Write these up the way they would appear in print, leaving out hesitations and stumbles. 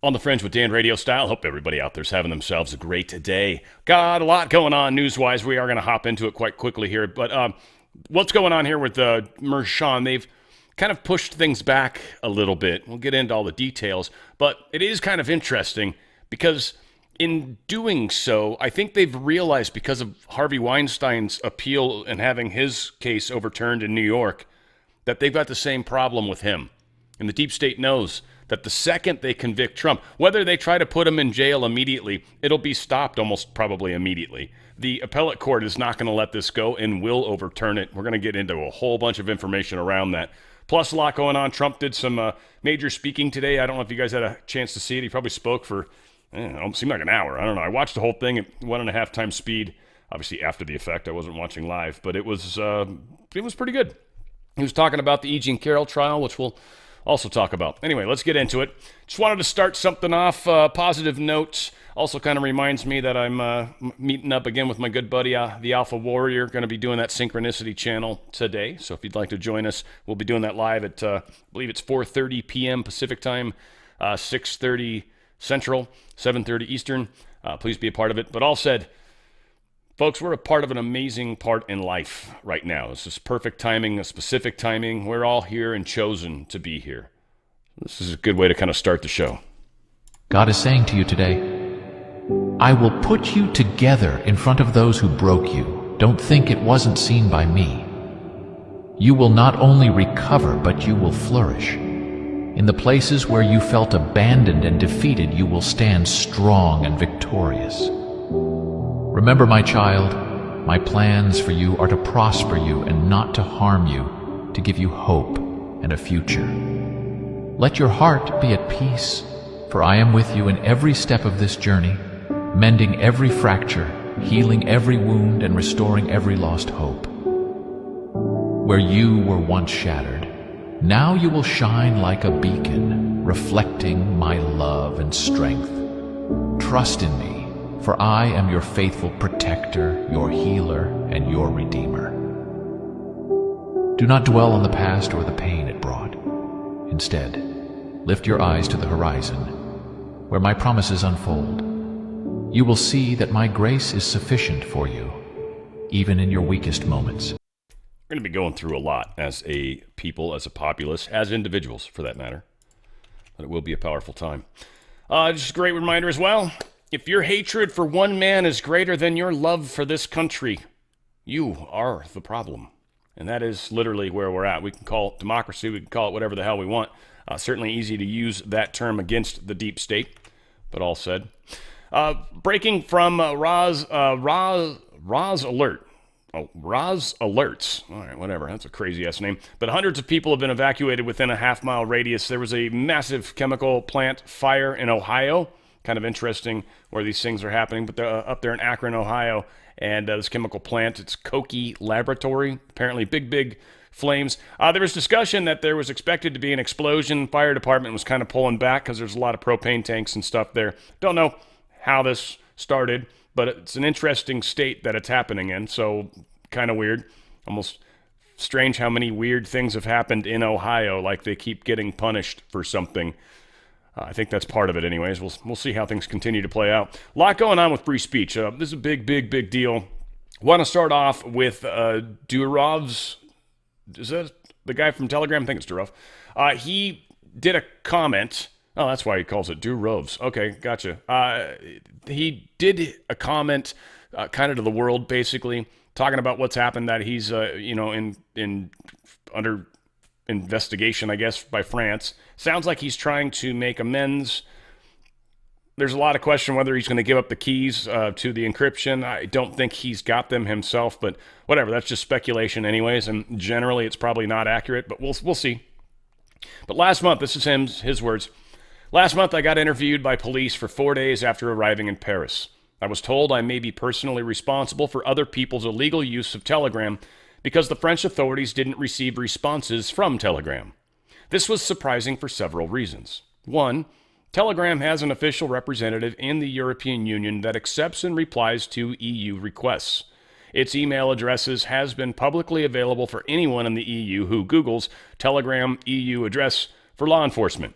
On the Fringe with Dan radio style. Hope everybody out there's having themselves a great day. Got a lot going on news-wise. We are going to hop into it quite quickly here. But what's going on here with Mershon? They've kind of pushed things back a little bit. We'll get into all the details. But it is kind of interesting because in doing so, I think they've realized because of Harvey Weinstein's appeal and having his case overturned in New York, that they've got the same problem with him. And the deep state knows that the second they convict Trump, whether they try to put him in jail immediately, it'll be stopped almost probably immediately. The appellate court is not going to let this go and will overturn it. We're going to get into a whole bunch of information around that. Plus, a lot going on. Trump did some major speaking today. I don't know if you guys had a chance to see it. He probably spoke for, it seemed like an hour. I don't know. I watched the whole thing at 1.5 times speed. Obviously, after the effect, I wasn't watching live, but it was pretty good. He was talking about the E. Jean Carroll trial, which we'll also talk about. Anyway, let's get into it. Just wanted to start something off, positive notes. Also kind of reminds me that I'm meeting up again with my good buddy, the Alpha Warrior. Going to be doing that Synchronicity channel today. So if you'd like to join us, we'll be doing that live at, I believe it's 4:30 p.m. Pacific time, 6:30 Central, 7:30 Eastern. Please be a part of it. But all said, folks, we're a part of an amazing part in life right now. This is perfect timing, a specific timing. We're all here and chosen to be here. This is a good way to kind of start the show. God is saying to you today, I will put you together in front of those who broke you. Don't think it wasn't seen by me. You will not only recover, but you will flourish. In the places where you felt abandoned and defeated, you will stand strong and victorious. Remember, my child, my plans for you are to prosper you and not to harm you, to give you hope and a future. Let your heart be at peace, for I am with you in every step of this journey, mending every fracture, healing every wound, and restoring every lost hope. Where you were once shattered, now you will shine like a beacon, reflecting my love and strength. Trust in me, for I am your faithful protector, your healer, and your redeemer. Do not dwell on the past or the pain it brought. Instead, lift your eyes to the horizon, where my promises unfold. You will see that my grace is sufficient for you, even in your weakest moments. We're going to be going through a lot as a people, as a populace, as individuals, for that matter. But it will be a powerful time. Just a great reminder as well. If your hatred for one man is greater than your love for this country, you are the problem. And that is literally where we're at. We can call it democracy. We can call it whatever the hell we want. Certainly easy to use that term against the deep state, but all said. Breaking from Roz Alert. Oh, Roz Alerts. All right, whatever. That's a crazy-ass name. But hundreds of people have been evacuated within a half-mile radius. There was a massive chemical plant fire in Ohio. Kind of interesting where these things are happening, but they're up there in Akron, Ohio, and this chemical plant, it's Kochi Laboratory, apparently big flames. There was discussion that there was expected to be an explosion. Fire department was kind of pulling back because there's a lot of propane tanks and stuff there. Don't know how this started, but it's an interesting state that it's happening in, so kind of weird. Almost strange how many weird things have happened in Ohio, like they keep getting punished for something. I think that's part of it anyways. We'll see how things continue to play out. A lot going on with free speech. This is a big deal. Want to start off with Durov's, is that the guy from Telegram? I think it's Durov. He did a comment. Oh, that's why he calls it Durov's. Okay, gotcha. He did a comment kind of to the world, basically, talking about what's happened, that he's, in under investigation, I guess, by France. Sounds like he's trying to make amends. There's a lot of question whether he's going to give up the keys to the encryption. I don't think he's got them himself, but whatever. That's just speculation anyways, and generally it's probably not accurate, but we'll see. But last month, this is his words. Last month, I got interviewed by police for 4 days after arriving in Paris. I was told I may be personally responsible for other people's illegal use of Telegram because the French authorities didn't receive responses from Telegram. This was surprising for several reasons. One, Telegram has an official representative in the European Union that accepts and replies to EU requests. Its email addresses has been publicly available for anyone in the EU who Googles Telegram EU address for law enforcement.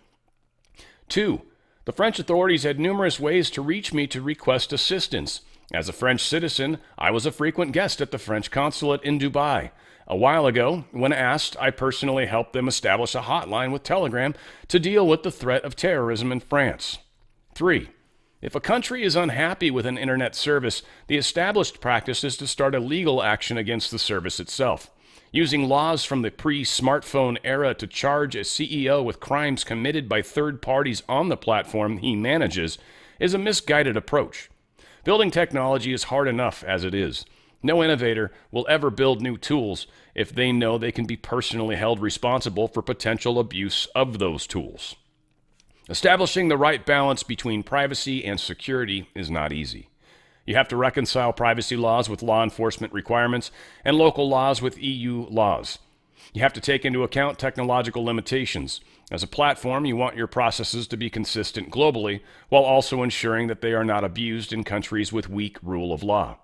Two, The French authorities had numerous ways to reach me to request assistance. As a French citizen, I was a frequent guest at the French consulate in Dubai. A while ago, when asked, I personally helped them establish a hotline with Telegram to deal with the threat of terrorism in France. 3. If a country is unhappy with an internet service, the established practice is to start a legal action against the service itself. Using laws from the pre-smartphone era to charge a CEO with crimes committed by third parties on the platform he manages is a misguided approach. Building technology is hard enough as it is. No innovator will ever build new tools if they know they can be personally held responsible for potential abuse of those tools. Establishing the right balance between privacy and security is not easy. You have to reconcile privacy laws with law enforcement requirements and local laws with EU laws. You have to take into account technological limitations. As a platform, you want your processes to be consistent globally while also ensuring that they are not abused in countries with weak rule of law.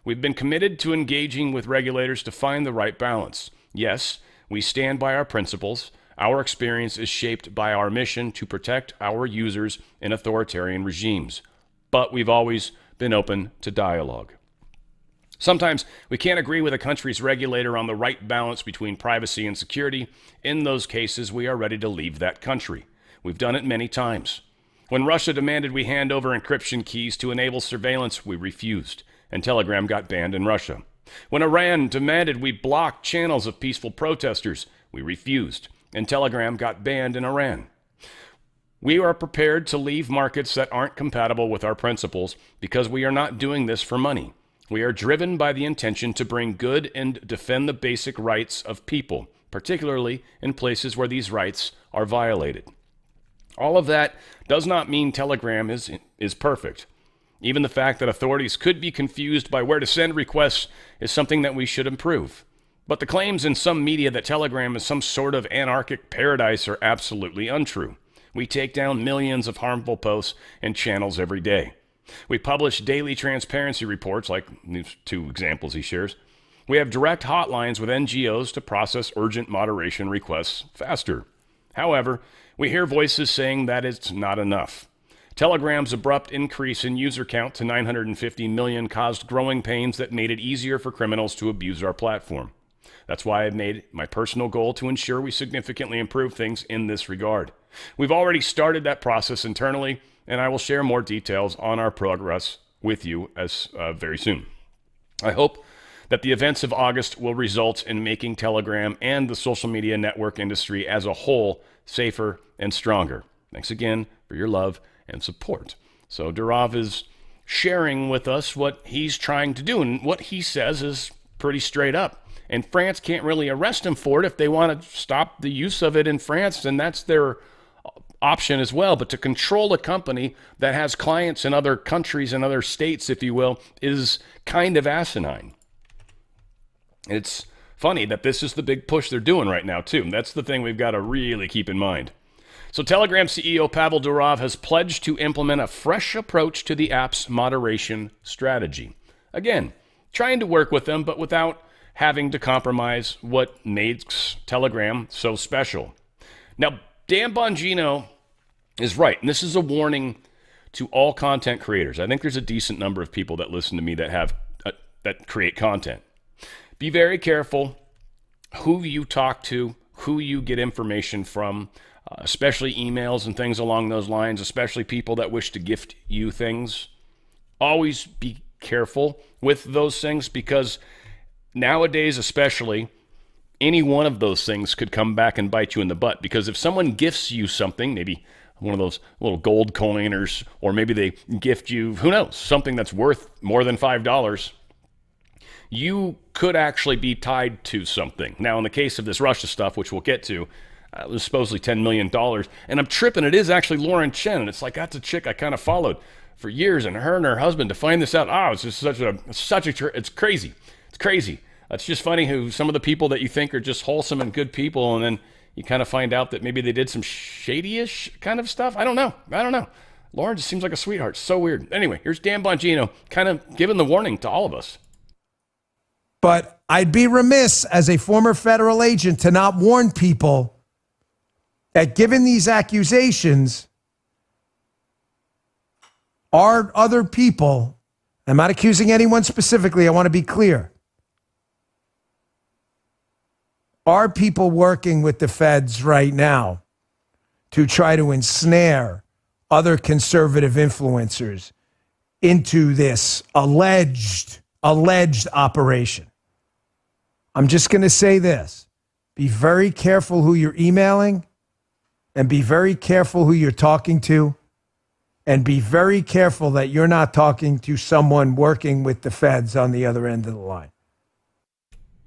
We've been committed to engaging with regulators to find the right balance. Yes, we stand by our principles. Our experience is shaped by our mission to protect our users in authoritarian regimes. But we've always been open to dialogue. Sometimes we can't agree with a country's regulator on the right balance between privacy and security. In those cases, we are ready to leave that country. We've done it many times. When Russia demanded we hand over encryption keys to enable surveillance, we refused, and Telegram got banned in Russia. When Iran demanded we block channels of peaceful protesters, we refused, and Telegram got banned in Iran. We are prepared to leave markets that aren't compatible with our principles because we are not doing this for money. We are driven by the intention to bring good and defend the basic rights of people, particularly in places where these rights are violated. All of that does not mean Telegram is perfect. Even the fact that authorities could be confused by where to send requests is something that we should improve. But the claims in some media that Telegram is some sort of anarchic paradise are absolutely untrue. We take down millions of harmful posts and channels every day. We publish daily transparency reports, like these 2 examples he shares. We have direct hotlines with NGOs to process urgent moderation requests faster. However, we hear voices saying that it's not enough. Telegram's abrupt increase in user count to 950 million caused growing pains that made it easier for criminals to abuse our platform. That's why I've made my personal goal to ensure we significantly improve things in this regard. We've already started that process internally, and I will share more details on our progress with you very soon. I hope that the events of August will result in making Telegram and the social media network industry as a whole safer and stronger. Thanks again for your love and support. So Durav is sharing with us what he's trying to do, and what he says is pretty straight up. And France can't really arrest him for it. If they want to stop the use of it in France, then that's their option as well. But to control a company that has clients in other countries and other states, if you will, is kind of asinine. It's funny that this is the big push they're doing right now, too. That's the thing we've got to really keep in mind. So Telegram CEO Pavel Durov has pledged to implement a fresh approach to the app's moderation strategy. Again, trying to work with them, but without having to compromise what makes Telegram so special. Now, Dan Bongino is right, and this is a warning to all content creators. I think there's a decent number of people that listen to me that create content. Be very careful who you talk to, who you get information from, especially emails and things along those lines, especially people that wish to gift you things. Always be careful with those things, because nowadays especially, any one of those things could come back and bite you in the butt. Because if someone gifts you something, maybe one of those little gold coiners, or maybe they gift you, who knows, something that's worth more than $5, you could actually be tied to something. Now, in the case of this Russia stuff, which we'll get to, it was supposedly $10 million. And I'm tripping. It is actually Lauren Chen. And it's like, that's a chick I kind of followed for years. And her husband, to find this out, it's just it's crazy. It's crazy. It's just funny who some of the people that you think are just wholesome and good people, and then you kind of find out that maybe they did some shady-ish kind of stuff. I don't know. Lauren just seems like a sweetheart. So weird. Anyway, here's Dan Bongino kind of giving the warning to all of us. But I'd be remiss as a former federal agent to not warn people that given these accusations, Are other people, I'm not accusing anyone specifically, I want to be clear. Are people working with the feds right now to try to ensnare other conservative influencers into this alleged operation? I'm just going to say this. Be very careful who you're emailing, and be very careful who you're talking to, and be very careful that you're not talking to someone working with the feds on the other end of the line.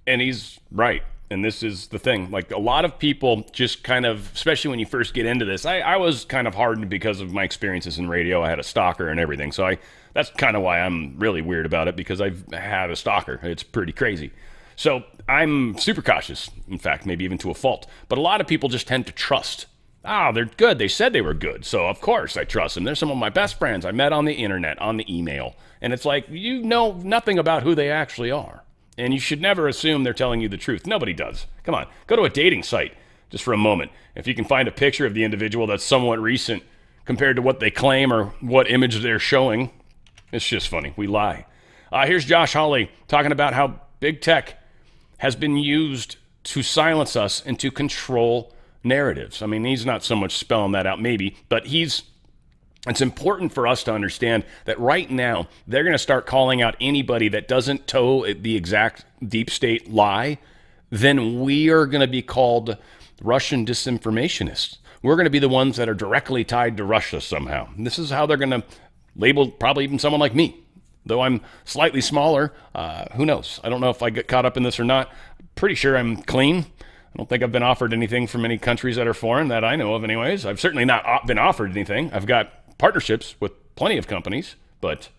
And he's right. And this is the thing. Like, a lot of people just kind of, especially when you first get into this, I was kind of hardened because of my experiences in radio. I had a stalker and everything. So that's kind of why I'm really weird about it, because I've had a stalker. It's pretty crazy. So I'm super cautious, in fact, maybe even to a fault. But a lot of people just tend to trust. They're good. They said they were good. So, of course, I trust them. They're some of my best friends I met on the internet, on the email. And it's like, you know nothing about who they actually are. And you should never assume they're telling you the truth. Nobody does. Come on, go to a dating site just for a moment. If you can find a picture of the individual that's somewhat recent compared to what they claim or what image they're showing, it's just funny. We lie. Here's Josh Hawley talking about how big tech has been used to silence us and to control narratives. I mean, he's not so much spelling that out maybe, but it's important for us to understand that right now they're going to start calling out anybody that doesn't toe the exact deep state lie. Then we are going to be called Russian disinformationists. We're going to be the ones that are directly tied to Russia somehow. And this is how they're going to label probably even someone like me. Though I'm slightly smaller, who knows? I don't know if I get caught up in this or not. Pretty sure I'm clean. I don't think I've been offered anything from any countries that are foreign that I know of anyways. I've certainly not been offered anything. I've got partnerships with plenty of companies, but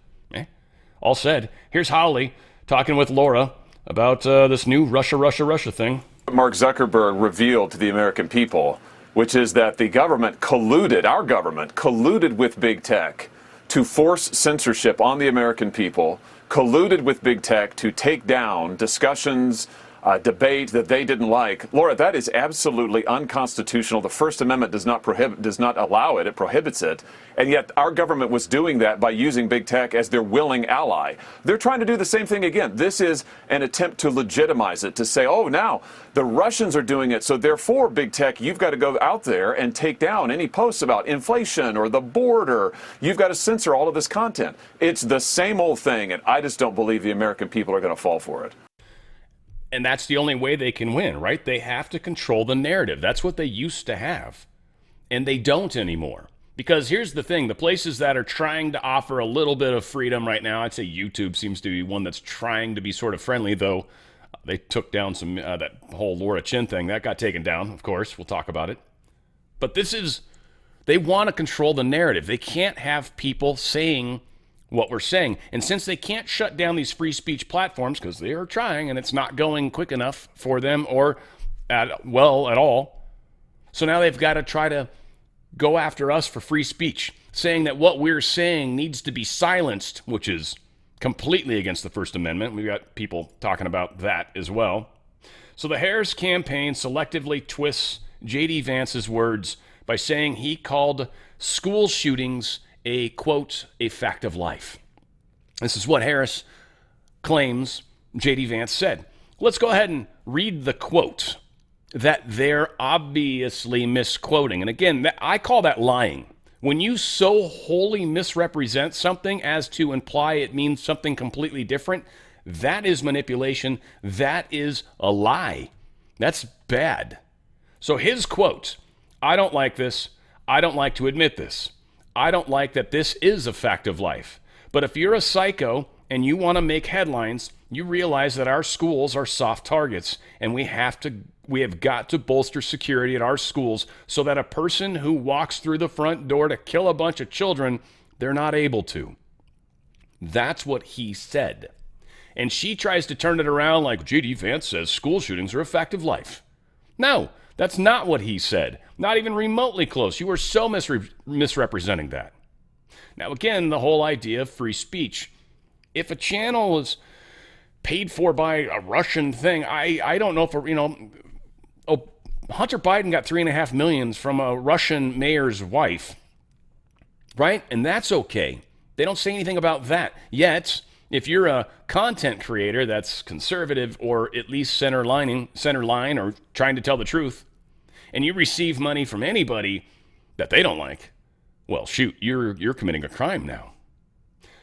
all said, here's Howley talking with Laura about this new Russia thing. Mark Zuckerberg revealed to the American people, which is that the government colluded, our government colluded with big tech to force censorship on the American people, colluded with big tech to take down discussions, debate that they didn't like. Laura, that is absolutely unconstitutional. The First Amendment does not allow it. It prohibits it. And yet our government was doing that by using big tech as their willing ally. They're trying to do the same thing again. This is an attempt to legitimize it, to say, oh, now the Russians are doing it, so therefore, big tech, you've got to go out there and take down any posts about inflation or the border. You've got to censor all of this content. It's the same old thing, and I just don't believe the American people are going to fall for it. And that's the only way they can win, right? They have to control the narrative. That's what they used to have. And they don't anymore. Because here's the thing. The places that are trying to offer a little bit of freedom right now, I'd say YouTube seems to be one that's trying to be sort of friendly, though they took down some that whole Laura Chin thing. That got taken down, of course. We'll talk about it. But they want to control the narrative. They can't have people saying what we're saying. And since they can't shut down these free speech platforms because they are trying and it's not going quick enough for them or at all, so now they've got to try to go after us for free speech, saying that what we're saying needs to be silenced, which is completely against the First Amendment. We've got people talking about that as well. So the Harris campaign selectively twists J.D. Vance's words by saying he called school shootings a, quote, a fact of life. This is what Harris claims J.D. Vance said. Let's go ahead and read the quote that they're obviously misquoting. And again, I call that lying. When you so wholly misrepresent something as to imply it means something completely different, that is manipulation. That is a lie. That's bad. So his quote, I don't like this. I don't like to admit this. I don't like that this is a fact of life. But if you're a psycho and you want to make headlines, you realize that our schools are soft targets, and we have got to bolster security at our schools so that a person who walks through the front door to kill a bunch of children, they're not able to. That's what he said. And she tries to turn it around like J.D. Vance says school shootings are a fact of life. No, that's not what he said. Not even remotely close. You are so misrepresenting that. Now, again, the whole idea of free speech. If a channel is paid for by a Russian thing, I don't know if, Hunter Biden got $3.5 million from a Russian mayor's wife, right? And that's okay. They don't say anything about that. Yet, if you're a content creator that's conservative or at least center line or trying to tell the truth, and you receive money from anybody that they don't like, well, shoot, you're committing a crime now.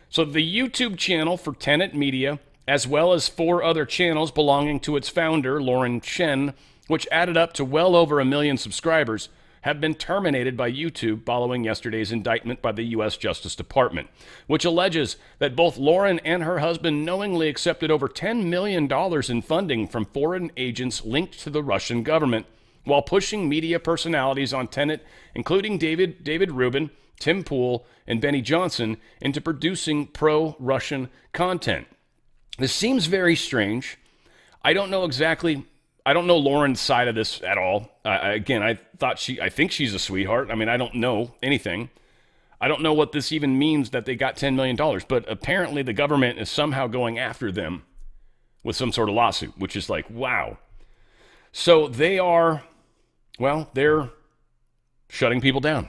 So the YouTube channel for Tenet Media, as well as 4 other channels belonging to its founder, Lauren Chen, which added up to well over 1 million subscribers, have been terminated by YouTube following yesterday's indictment by the U.S. Justice Department, which alleges that both Lauren and her husband knowingly accepted over $10 million in funding from foreign agents linked to the Russian government while pushing media personalities on Tenet, including David Rubin, Tim Pool, and Benny Johnson, into producing pro-Russian content. This seems very strange. I don't know Lauren's side of this at all. I think she's a sweetheart. I mean, I don't know anything. I don't know what this even means that they got $10 million, but apparently the government is somehow going after them with some sort of lawsuit, which is like, wow. So they're shutting people down.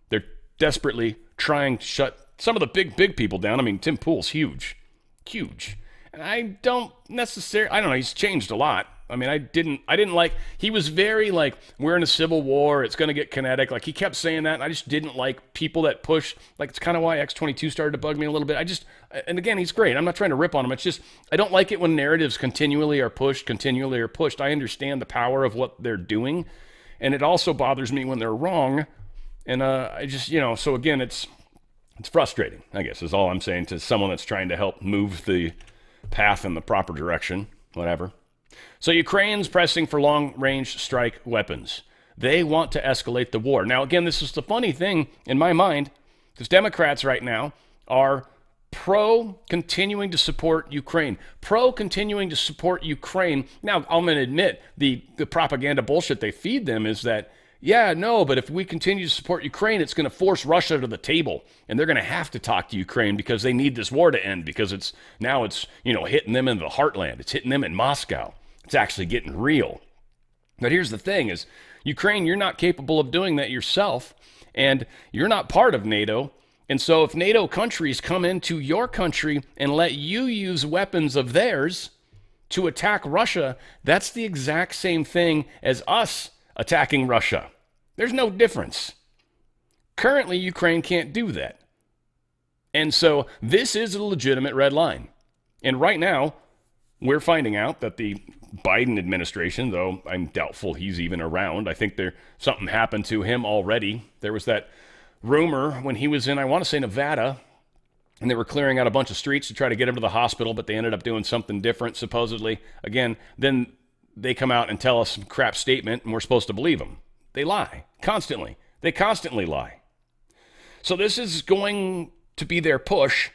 They're desperately trying to shut some of the big people down. I mean, Tim Pool's huge. And I don't know, he's changed a lot. I mean, I didn't like, he was very like, we're in a civil war, it's going to get kinetic. Like, he kept saying that, and I just didn't like people that push. Like, it's kind of why X-22 started to bug me a little bit. And again, he's great. I'm not trying to rip on him. It's just, I don't like it when narratives continually are pushed. I understand the power of what they're doing, and it also bothers me when they're wrong. And so again, it's frustrating, I guess, is all I'm saying to someone that's trying to help move the path in the proper direction, whatever. So Ukraine's pressing for long-range strike weapons. They want to escalate the war. Now, again, this is the funny thing in my mind, because Democrats right now are pro-continuing to support Ukraine. Now, I'm going to admit, the propaganda bullshit they feed them is that, but if we continue to support Ukraine, it's going to force Russia to the table, and they're going to have to talk to Ukraine because they need this war to end, because it's hitting them in the heartland. It's hitting them in Moscow. It's actually getting real. But here's the thing is, Ukraine, you're not capable of doing that yourself, and you're not part of NATO. And so if NATO countries come into your country and let you use weapons of theirs to attack Russia, that's the exact same thing as us attacking Russia. There's no difference. Currently, Ukraine can't do that. And so this is a legitimate red line. And right now, we're finding out that the Biden administration, though I'm doubtful he's even around, I think something happened to him already. There was that rumor when he was in, I want to say, Nevada, and they were clearing out a bunch of streets to try to get him to the hospital, but they ended up doing something different, supposedly. Again, then they come out and tell us some crap statement, and we're supposed to believe them. They lie constantly. They constantly lie. So this is going to be their push.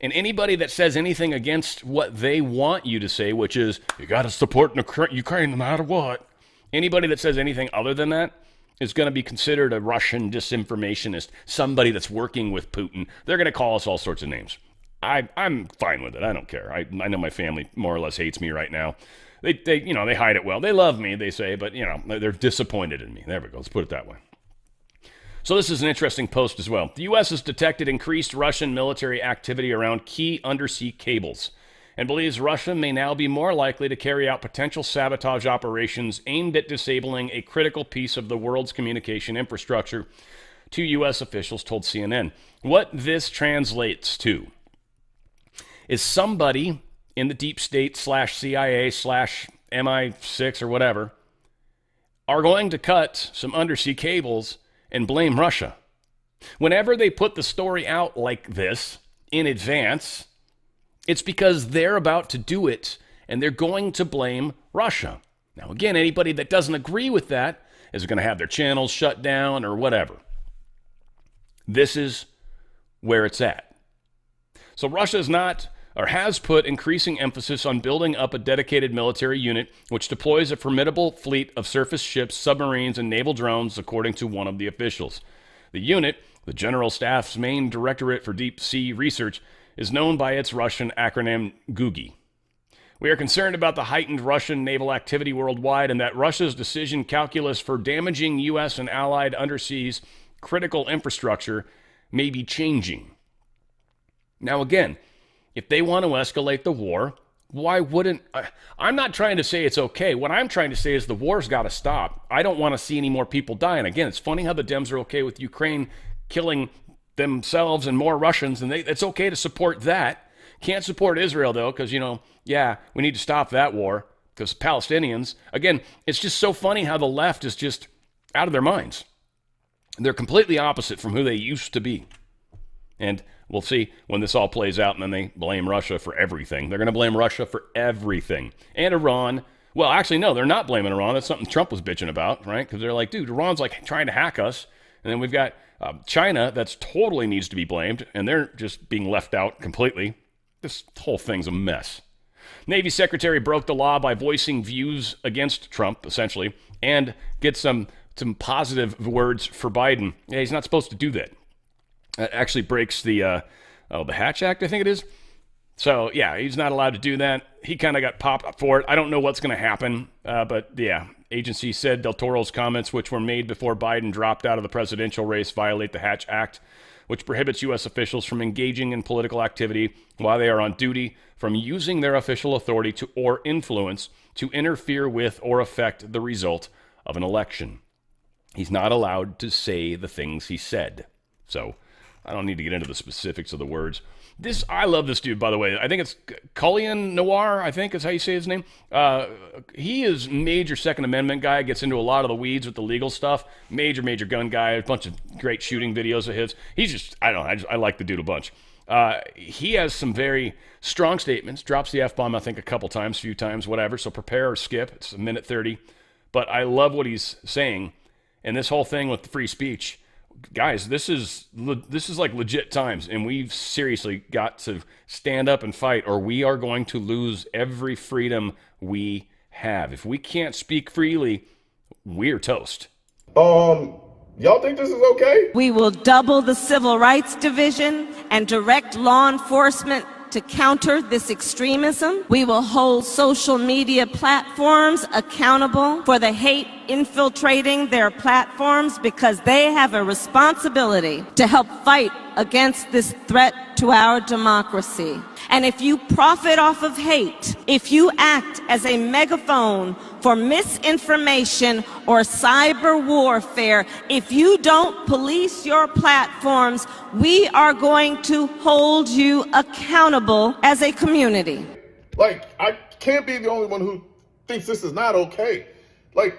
And anybody that says anything against what they want you to say, which is, you got to support Ukraine no matter what, anybody that says anything other than that is going to be considered a Russian disinformationist, somebody that's working with Putin. They're going to call us all sorts of names. I'm fine with it. I don't care. I know my family more or less hates me right now. They hide it well. They love me, they say, but, they're disappointed in me. There we go. Let's put it that way. So this is an interesting post as well. The U.S. has detected increased Russian military activity around key undersea cables and believes Russia may now be more likely to carry out potential sabotage operations aimed at disabling a critical piece of the world's communication infrastructure, two U.S. officials told CNN. What this translates to is somebody in the deep state /CIA /MI6 or whatever are going to cut some undersea cables and blame Russia. Whenever they put the story out like this in advance, it's because they're about to do it and they're going to blame Russia. Now, again, anybody that doesn't agree with that is going to have their channels shut down or whatever. This is where it's at. So Russia is not, or has put increasing emphasis on building up a dedicated military unit which deploys a formidable fleet of surface ships, submarines, and naval drones, according to one of the officials. The unit, the General Staff's main Directorate for Deep Sea Research, is known by its Russian acronym GUGI. We are concerned about the heightened Russian naval activity worldwide and that Russia's decision calculus for damaging U.S. and allied underseas critical infrastructure may be changing. Now, again, if they want to escalate the war, why wouldn't I'm not trying to say it's okay. What I'm trying to say is the war's got to stop. I don't want to see any more people die. And again, it's funny how the Dems are okay with Ukraine killing themselves and more Russians, and it's okay to support that. Can't support Israel, though, because, we need to stop that war because Palestinians. Again, it's just so funny how the left is just out of their minds. They're completely opposite from who they used to be. And we'll see when this all plays out, and then they blame Russia for everything. They're going to blame Russia for everything. And Iran. Well, actually, no, they're not blaming Iran. That's something Trump was bitching about, right? Because they're like, dude, Iran's like trying to hack us. And then we've got China that's totally needs to be blamed, and they're just being left out completely. This whole thing's a mess. Navy Secretary broke the law by voicing views against Trump, essentially, and get some positive words for Biden. Yeah, he's not supposed to do that. That actually breaks the Hatch Act, I think it is. So, yeah, he's not allowed to do that. He kind of got popped up for it. I don't know what's going to happen, but yeah, agency said Del Toro's comments, which were made before Biden dropped out of the presidential race, violate the Hatch Act, which prohibits U.S. officials from engaging in political activity while they are on duty, from using their official authority to or influence to interfere with or affect the result of an election. He's not allowed to say the things he said. So I don't need to get into the specifics of the words. I love this dude, by the way. I think it's Cullion Noir, I think is how you say his name. He is major Second Amendment guy, gets into a lot of the weeds with the legal stuff. Major gun guy, a bunch of great shooting videos of his. He's just, I don't know, I like the dude a bunch. He has some very strong statements, drops the F-bomb, I think, a few times, whatever. So prepare or skip. It's a minute 30. But I love what he's saying. And this whole thing with the free speech, guys, this is like legit times, and we've seriously got to stand up and fight, or we are going to lose every freedom we have. If we can't speak freely, we're toast. Y'all think this is okay? We will double the Civil Rights Division and direct law enforcement to counter this extremism. We will hold social media platforms accountable for the hate infiltrating their platforms, because they have a responsibility to help fight against this threat to our democracy. And if you profit off of hate, if you act as a megaphone for misinformation or cyber warfare, if you don't police your platforms, we are going to hold you accountable as a community. Like, I can't be the only one who thinks this is not okay. Like,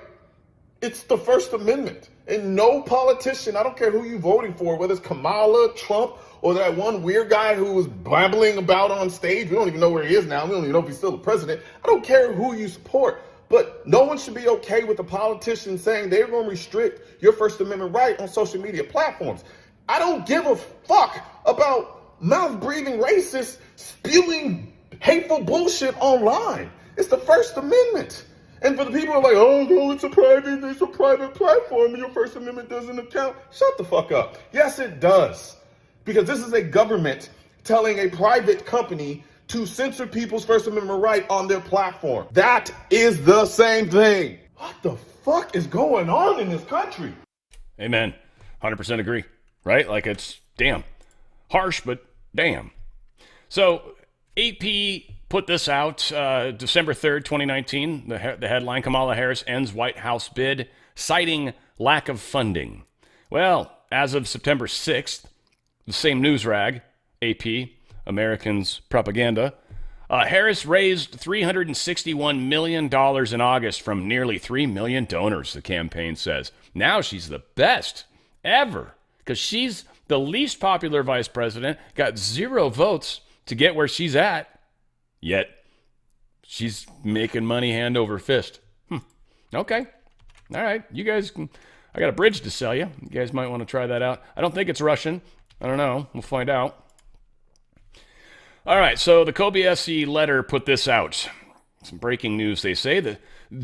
it's the First Amendment. And no politician, I don't care who you're voting for, whether it's Kamala, Trump, or that one weird guy who was babbling about on stage. We don't even know where he is now. We don't even know if he's still the president. I don't care who you support. But no one should be okay with a politician saying they're going to restrict your First Amendment right on social media platforms. I don't give a fuck about mouth-breathing racists spewing hateful bullshit online. It's the First Amendment. And for the people who are like, oh, no, it's a private platform, and your First Amendment doesn't account. Shut the fuck up. Yes, it does. Because this is a government telling a private company to censor people's First Amendment right on their platform. That is the same thing. What the fuck is going on in this country? Amen. 100% agree, right? Like, it's damn harsh, but damn. So AP put this out December 3rd, 2019. The headline, Kamala Harris ends White House bid, citing lack of funding. Well, as of September 6th, the same news rag, AP, Americans Propaganda, Harris raised $361 million in August from nearly 3 million donors, the campaign says. Now she's the best ever, because she's the least popular vice president, got 0 votes to get where she's at, yet she's making money hand over fist. Okay. All right. You guys, I got a bridge to sell you. You guys might want to try that out. I don't think it's Russian. I don't know. We'll find out. All right. So the Kobayashi letter put this out. Some breaking news, they say. The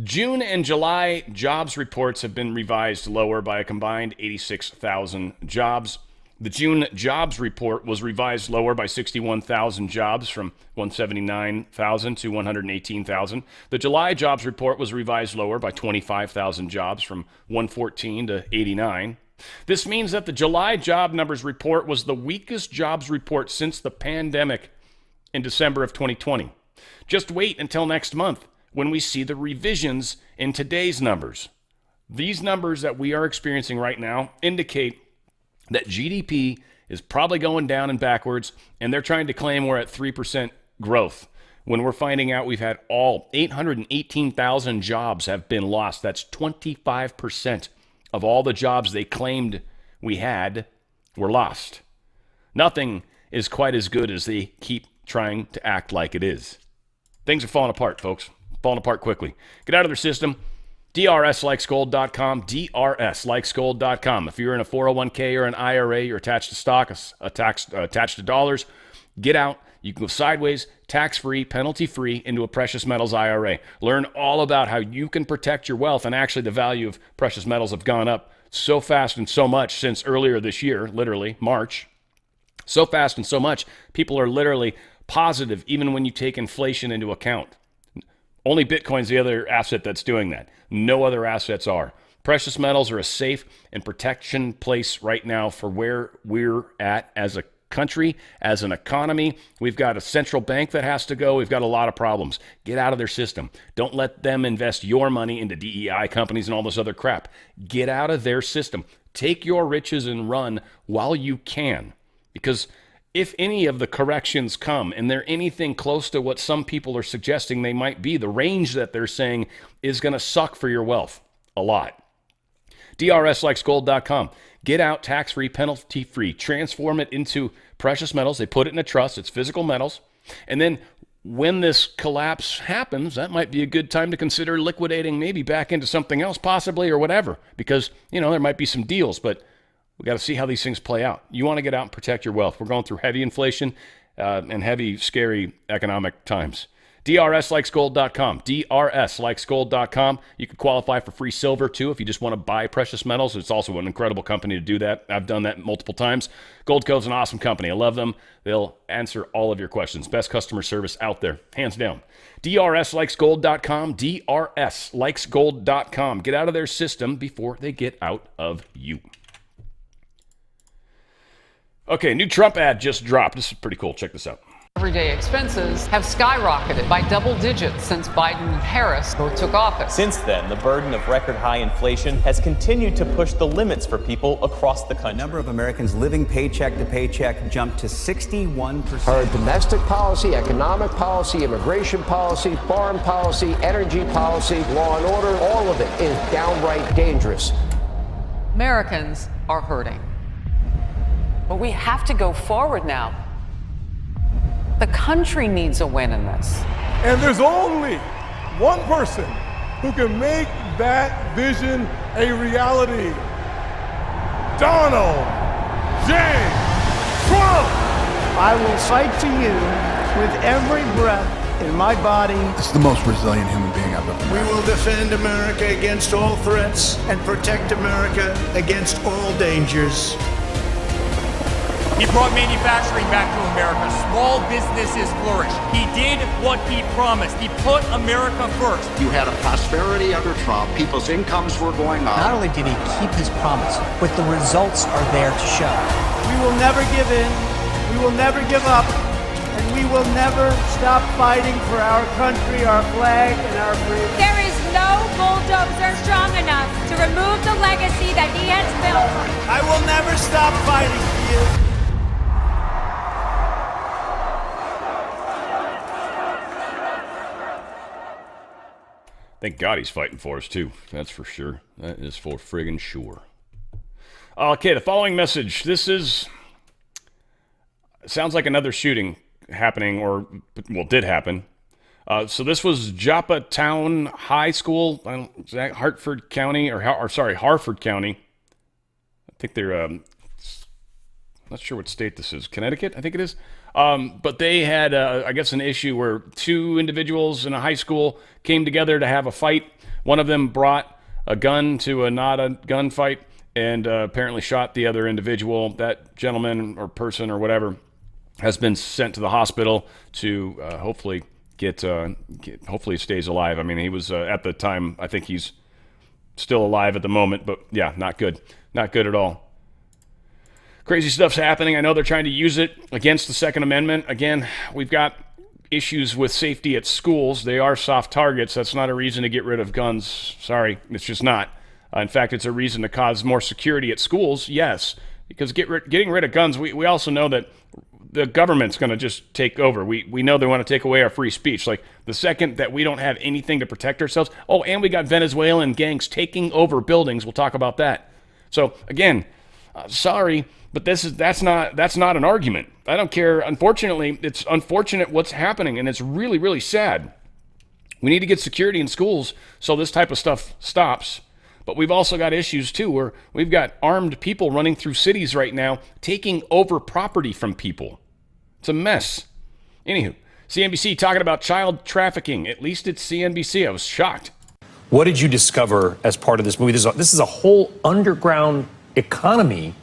June and July jobs reports have been revised lower by a combined 86,000 jobs. The June jobs report was revised lower by 61,000 jobs, from 179,000 to 118,000. The July jobs report was revised lower by 25,000 jobs, from 114 to 89. This means that the July job numbers report was the weakest jobs report since the pandemic in December of 2020. Just wait until next month when we see the revisions in today's numbers. These numbers that we are experiencing right now indicate that GDP is probably going down and backwards, and they're trying to claim we're at 3% growth when we're finding out we've had all 818,000 jobs have been lost. That's 25% of all the jobs they claimed we had were lost. Nothing is quite as good as they keep trying to act like it is. Things are falling apart, folks. Falling apart quickly. Get out of their system. DRSlikesgold.com. DRSlikesgold.com. If you're in a 401k or an IRA, you're attached to stock, attached to dollars, get out. You can go sideways, tax-free, penalty-free into a precious metals IRA. Learn all about how you can protect your wealth, and actually the value of precious metals have gone up so fast and so much since earlier this year, literally March. So fast and so much, people are literally positive even when you take inflation into account. Only Bitcoin's the other asset that's doing that. No other assets are. Precious metals are a safe and protection place right now for where we're at as a country, as an economy. We've got a central bank that has to go. We've got a lot of problems. Get out of their system. Don't let them invest your money into DEI companies and all this other crap. Get out of their system. Take your riches and run while you can. Because if any of the corrections come and they're anything close to what some people are suggesting they might be, the range that they're saying is going to suck for your wealth a lot. DRSlikesgold.com. Get out tax-free, penalty-free. Transform it into precious metals. They put it in a trust. It's physical metals. And then when this collapse happens, that might be a good time to consider liquidating maybe back into something else possibly or whatever. Because, there might be some deals, but we got to see how these things play out. You want to get out and protect your wealth. We're going through heavy inflation and heavy, scary economic times. DRSlikesgold.com. DRSlikesgold.com. You can qualify for free silver, too, if you just want to buy precious metals. It's also an incredible company to do that. I've done that multiple times. Gold Cove's an awesome company. I love them. They'll answer all of your questions. Best customer service out there, hands down. DRSlikesgold.com. DRSlikesgold.com. Get out of their system before they get out of you. Okay, new Trump ad just dropped. This is pretty cool. Check this out. Everyday expenses have skyrocketed by double digits since Biden and Harris both took office. Since then, the burden of record high inflation has continued to push the limits for people across the country. The number of Americans living paycheck to paycheck jumped to 61%. Our domestic policy, economic policy, immigration policy, foreign policy, energy policy, law and order, all of it is downright dangerous. Americans are hurting. But we have to go forward now. The country needs a win in this. And there's only one person who can make that vision a reality. Donald J. Trump! I will fight for you with every breath in my body. This is the most resilient human being I've ever met. We will defend America against all threats and protect America against all dangers. He brought manufacturing back to America. Small businesses flourish. He did what he promised. He put America first. You had a prosperity under Trump. People's incomes were going up. Not only did he keep his promise, but the results are there to show. We will never give in. We will never give up. And we will never stop fighting for our country, our flag, and our freedom. There is no bulldozer strong enough to remove the legacy that he has built. I will never stop fighting for you. Thank God he's fighting for us, too. That's for sure. That is for friggin' sure. Okay, the following message. Sounds like another shooting happening, did happen. So this was Joppa Town High School, Hartford County, Harford County. I think they're, not sure what state this is. Connecticut, I think it is. But they had, I guess, an issue where two individuals in a high school came together to have a fight. One of them brought a gun to a not a gunfight and apparently shot the other individual. That gentleman or person or whatever has been sent to the hospital to hopefully hopefully he stays alive. I mean, he was at the time, I think he's still alive at the moment, but yeah, not good. Not good at all. Crazy stuff's happening. I know they're trying to use it against the Second Amendment. Again, we've got issues with safety at schools. They are soft targets. That's not a reason to get rid of guns. Sorry, it's just not. In fact, it's a reason to cause more security at schools, yes. Because getting rid of guns, we also know that the government's going to just take over. We know they want to take away our free speech. Like, the second that we don't have anything to protect ourselves, oh, and we got Venezuelan gangs taking over buildings. We'll talk about that. So, again, sorry, but that's not an argument. I don't care. Unfortunately, it's unfortunate what's happening, and it's really, really sad. We need to get security in schools so this type of stuff stops. But we've also got issues, too, where we've got armed people running through cities right now, taking over property from people. It's a mess. Anywho, CNBC talking about child trafficking. At least it's CNBC. I was shocked. What did you discover as part of this movie? This is a whole underground economy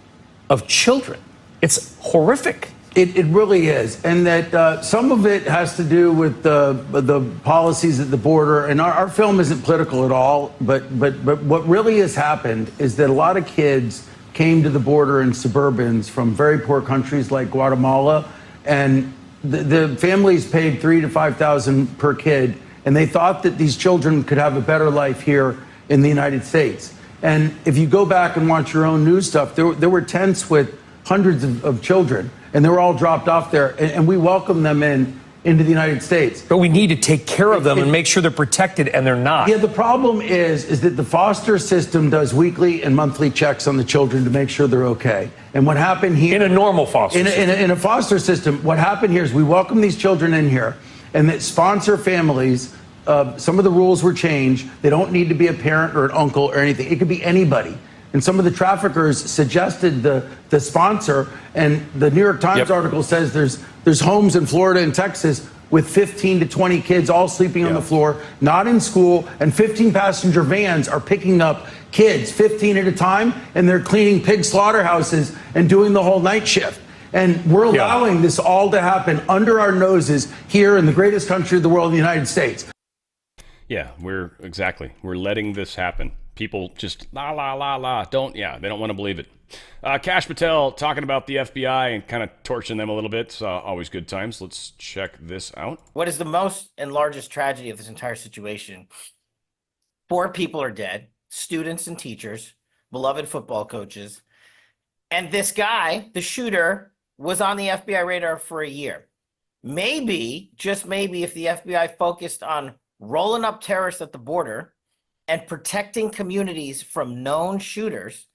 of children. It's horrific. It really is. And that some of it has to do with the policies at the border. And our film isn't political at all. But what really has happened is that a lot of kids came to the border in suburbans from very poor countries like Guatemala. And the families paid $3,000 to $5,000 per kid. And they thought that these children could have a better life here in the United States. And if you go back and watch your own news stuff, there were tents with hundreds of children, and they were all dropped off there, and we welcome them into the United States. But we need to take care of them and make sure they're protected, and they're not. Yeah, the problem is that the foster system does weekly and monthly checks on the children to make sure they're okay. And what happened here... In a normal foster system. In a foster system, what happened here is we welcome these children in here, and that sponsor families, some of the rules were changed. They don't need to be a parent or an uncle or anything. It could be anybody. And some of the traffickers suggested the sponsor, and the New York Times article says there's homes in Florida and Texas with 15 to 20 kids all sleeping on the floor, not in school, and 15 passenger vans are picking up kids, 15 at a time, and they're cleaning pig slaughterhouses and doing the whole night shift. And we're allowing this all to happen under our noses here in the greatest country of the world, the United States. Yeah, we're letting this happen. People just they don't want to believe it. Kash Patel talking about the FBI and kind of torching them a little bit. Always good times. Let's check this out. What is the most and largest tragedy of this entire situation? 4 people are dead, students and teachers, beloved football coaches. And this guy, the shooter, was on the FBI radar for a year. Maybe, just maybe, if the FBI focused on rolling up terrorists at the border and protecting communities from known shooters,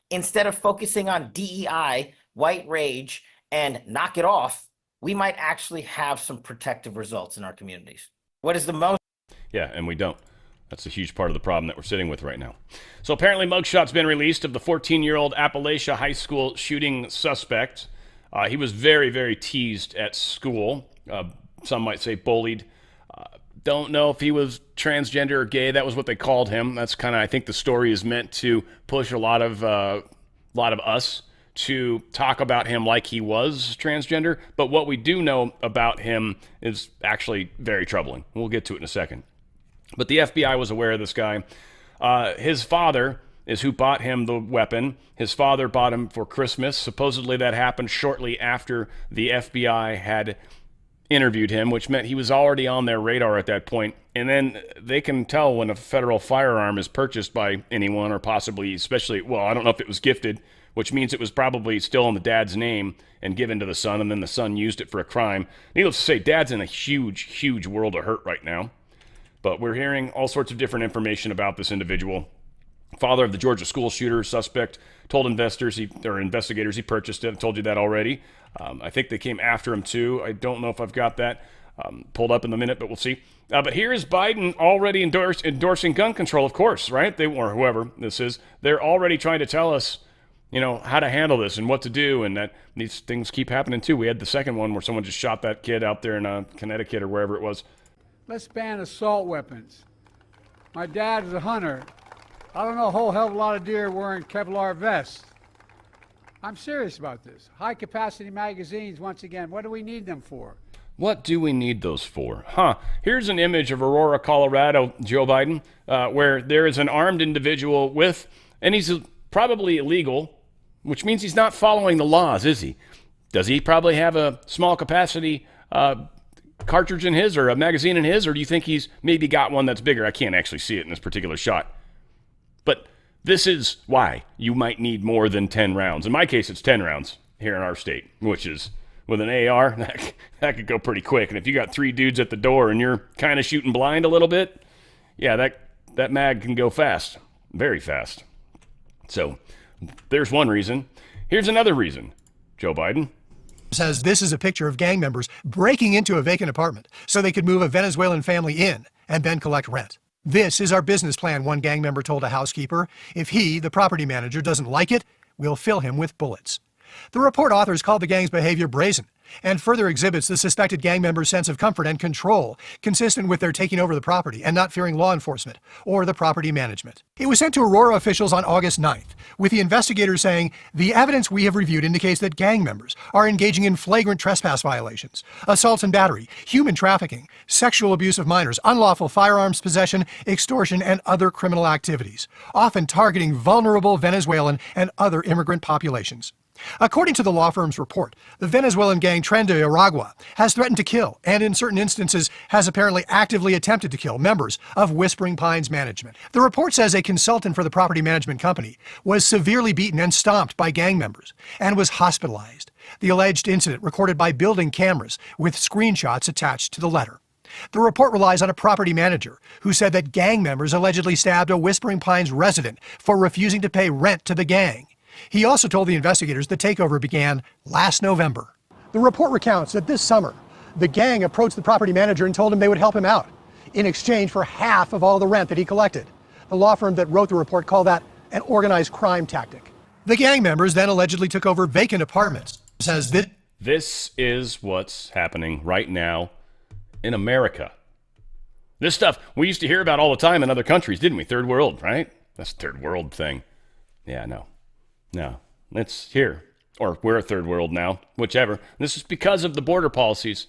instead of focusing on DEI, white rage, and knock it off, we might actually have some protective results in our communities. What is the most? Yeah, and we don't. That's a huge part of the problem that we're sitting with right now. So apparently mugshot's been released of the 14-year-old Appalachia High School shooting suspect. He was very, very teased at school. Some might say bullied. Don't know if he was transgender or gay. That was what they called him. That's kind of, I think the story is meant to push a lot of us to talk about him like he was transgender. But what we do know about him is actually very troubling. We'll get to it in a second. But the FBI was aware of this guy. His father is who bought him the weapon. His father bought him for Christmas. Supposedly that happened shortly after the FBI had interviewed him, which meant he was already on their radar at that point. And then they can tell when a federal firearm is purchased by anyone, or possibly, especially, well, I don't know if it was gifted, which means it was probably still in the dad's name and given to the son, and then the son used it for a crime. Needless to say, dad's in a huge, huge world of hurt right now. But we're hearing all sorts of different information about this individual. Father of the Georgia school shooter suspect told investigators he purchased it. I told you that already. I think they came after him too. I don't know if I've got that pulled up in a minute, but we'll see. But here is Biden already endorsing gun control, of course, right? They, or whoever this is, they're already trying to tell us, how to handle this and what to do, and that these things keep happening too. We had the second one where someone just shot that kid out there in Connecticut or wherever it was. Let's ban assault weapons. My dad is a hunter. I don't know a whole hell of a lot of deer wearing Kevlar vests. I'm serious about this. High-capacity magazines, once again, what do we need them for? What do we need those for? Here's an image of Aurora, Colorado, Joe Biden, where there is an armed individual and he's probably illegal, which means he's not following the laws, is he? Does he probably have a small capacity cartridge in his or a magazine in his, or do you think he's maybe got one that's bigger? I can't actually see it in this particular shot. But this is why you might need more than 10 rounds. In my case, it's 10 rounds here in our state, which is, with an AR, that could go pretty quick. And if you got 3 dudes at the door and you're kind of shooting blind a little bit, yeah, that mag can go fast, very fast. So there's one reason. Here's another reason, Joe Biden. Says this is a picture of gang members breaking into a vacant apartment so they could move a Venezuelan family in and then collect rent. This is our business plan, one gang member told a housekeeper. If he, the property manager, doesn't like it, we'll fill him with bullets. The report authors called the gang's behavior brazen and further exhibits the suspected gang members' sense of comfort and control, consistent with their taking over the property and not fearing law enforcement or the property management. It was sent to Aurora officials on August 9th, with the investigators saying, the evidence we have reviewed indicates that gang members are engaging in flagrant trespass violations, assaults and battery, human trafficking, sexual abuse of minors, unlawful firearms possession, extortion, and other criminal activities, often targeting vulnerable Venezuelan and other immigrant populations. According to the law firm's report, the Venezuelan gang Tren de Aragua has threatened to kill and in certain instances has apparently actively attempted to kill members of Whispering Pines Management. The report says a consultant for the property management company was severely beaten and stomped by gang members and was hospitalized. The alleged incident recorded by building cameras with screenshots attached to the letter. The report relies on a property manager who said that gang members allegedly stabbed a Whispering Pines resident for refusing to pay rent to the gang. He also told the investigators the takeover began last November. The report recounts that this summer, the gang approached the property manager and told him they would help him out in exchange for half of all the rent that he collected. The law firm that wrote the report called that an organized crime tactic. The gang members then allegedly took over vacant apartments. Says this is what's happening right now in America. This stuff we used to hear about all the time in other countries, didn't we? Third world, right? That's a third world thing. Yeah, no, it's here. Or we're a third world now, whichever. This is because of the border policies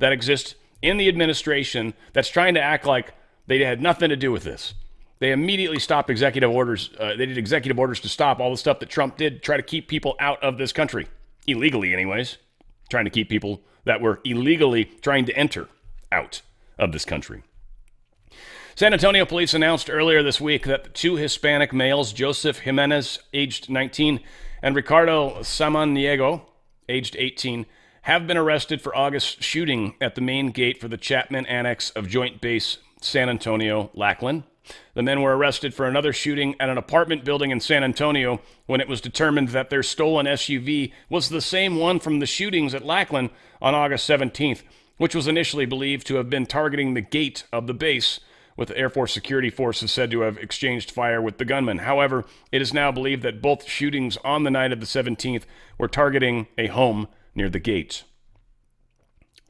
that exist in the administration that's trying to act like they had nothing to do with this. They immediately stopped executive orders. They did executive orders to stop all the stuff that Trump did, try to keep people out of this country. Illegally, anyways. Trying to keep people that were illegally trying to enter out of this country. San Antonio police announced earlier this week that the 2 Hispanic males, Joseph Jimenez, aged 19, and Ricardo Samaniego, aged 18, have been arrested for August's shooting at the main gate for the Chapman Annex of Joint Base San Antonio, Lackland. The men were arrested for another shooting at an apartment building in San Antonio when it was determined that their stolen SUV was the same one from the shootings at Lackland on August 17th, which was initially believed to have been targeting the gate of the base, with the Air Force security forces said to have exchanged fire with the gunman. However, it is now believed that both shootings on the night of the 17th were targeting a home near the gate.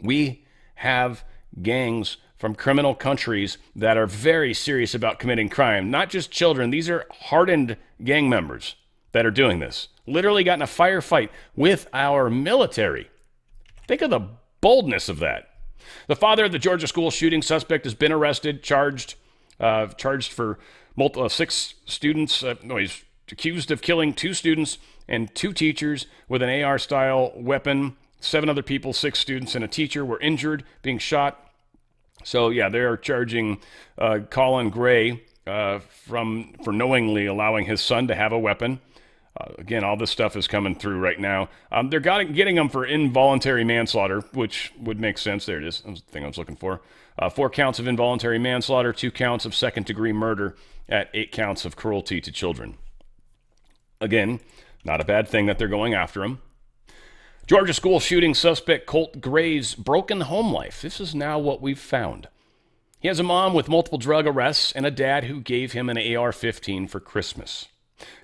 We have gangs from criminal countries that are very serious about committing crime. Not just children. These are hardened gang members that are doing this. Literally got in a firefight with our military. Think of the boldness of that. The father of the Georgia school shooting suspect has been arrested, charged for 6 students. He's accused of killing 2 students and 2 teachers with an AR-style weapon. 7 other people, 6 students and a teacher, were injured, being shot. So, yeah, they're charging Colin Gray for knowingly allowing his son to have a weapon. Again, all this stuff is coming through right now. They're getting them for involuntary manslaughter, which would make sense. There it is. That's the thing I was looking for. 4 counts of involuntary manslaughter, 2 counts of second-degree murder, at 8 counts of cruelty to children. Again, not a bad thing that they're going after him. Georgia school shooting suspect Colt Gray's broken home life. This is now what we've found. He has a mom with multiple drug arrests and a dad who gave him an AR-15 for Christmas.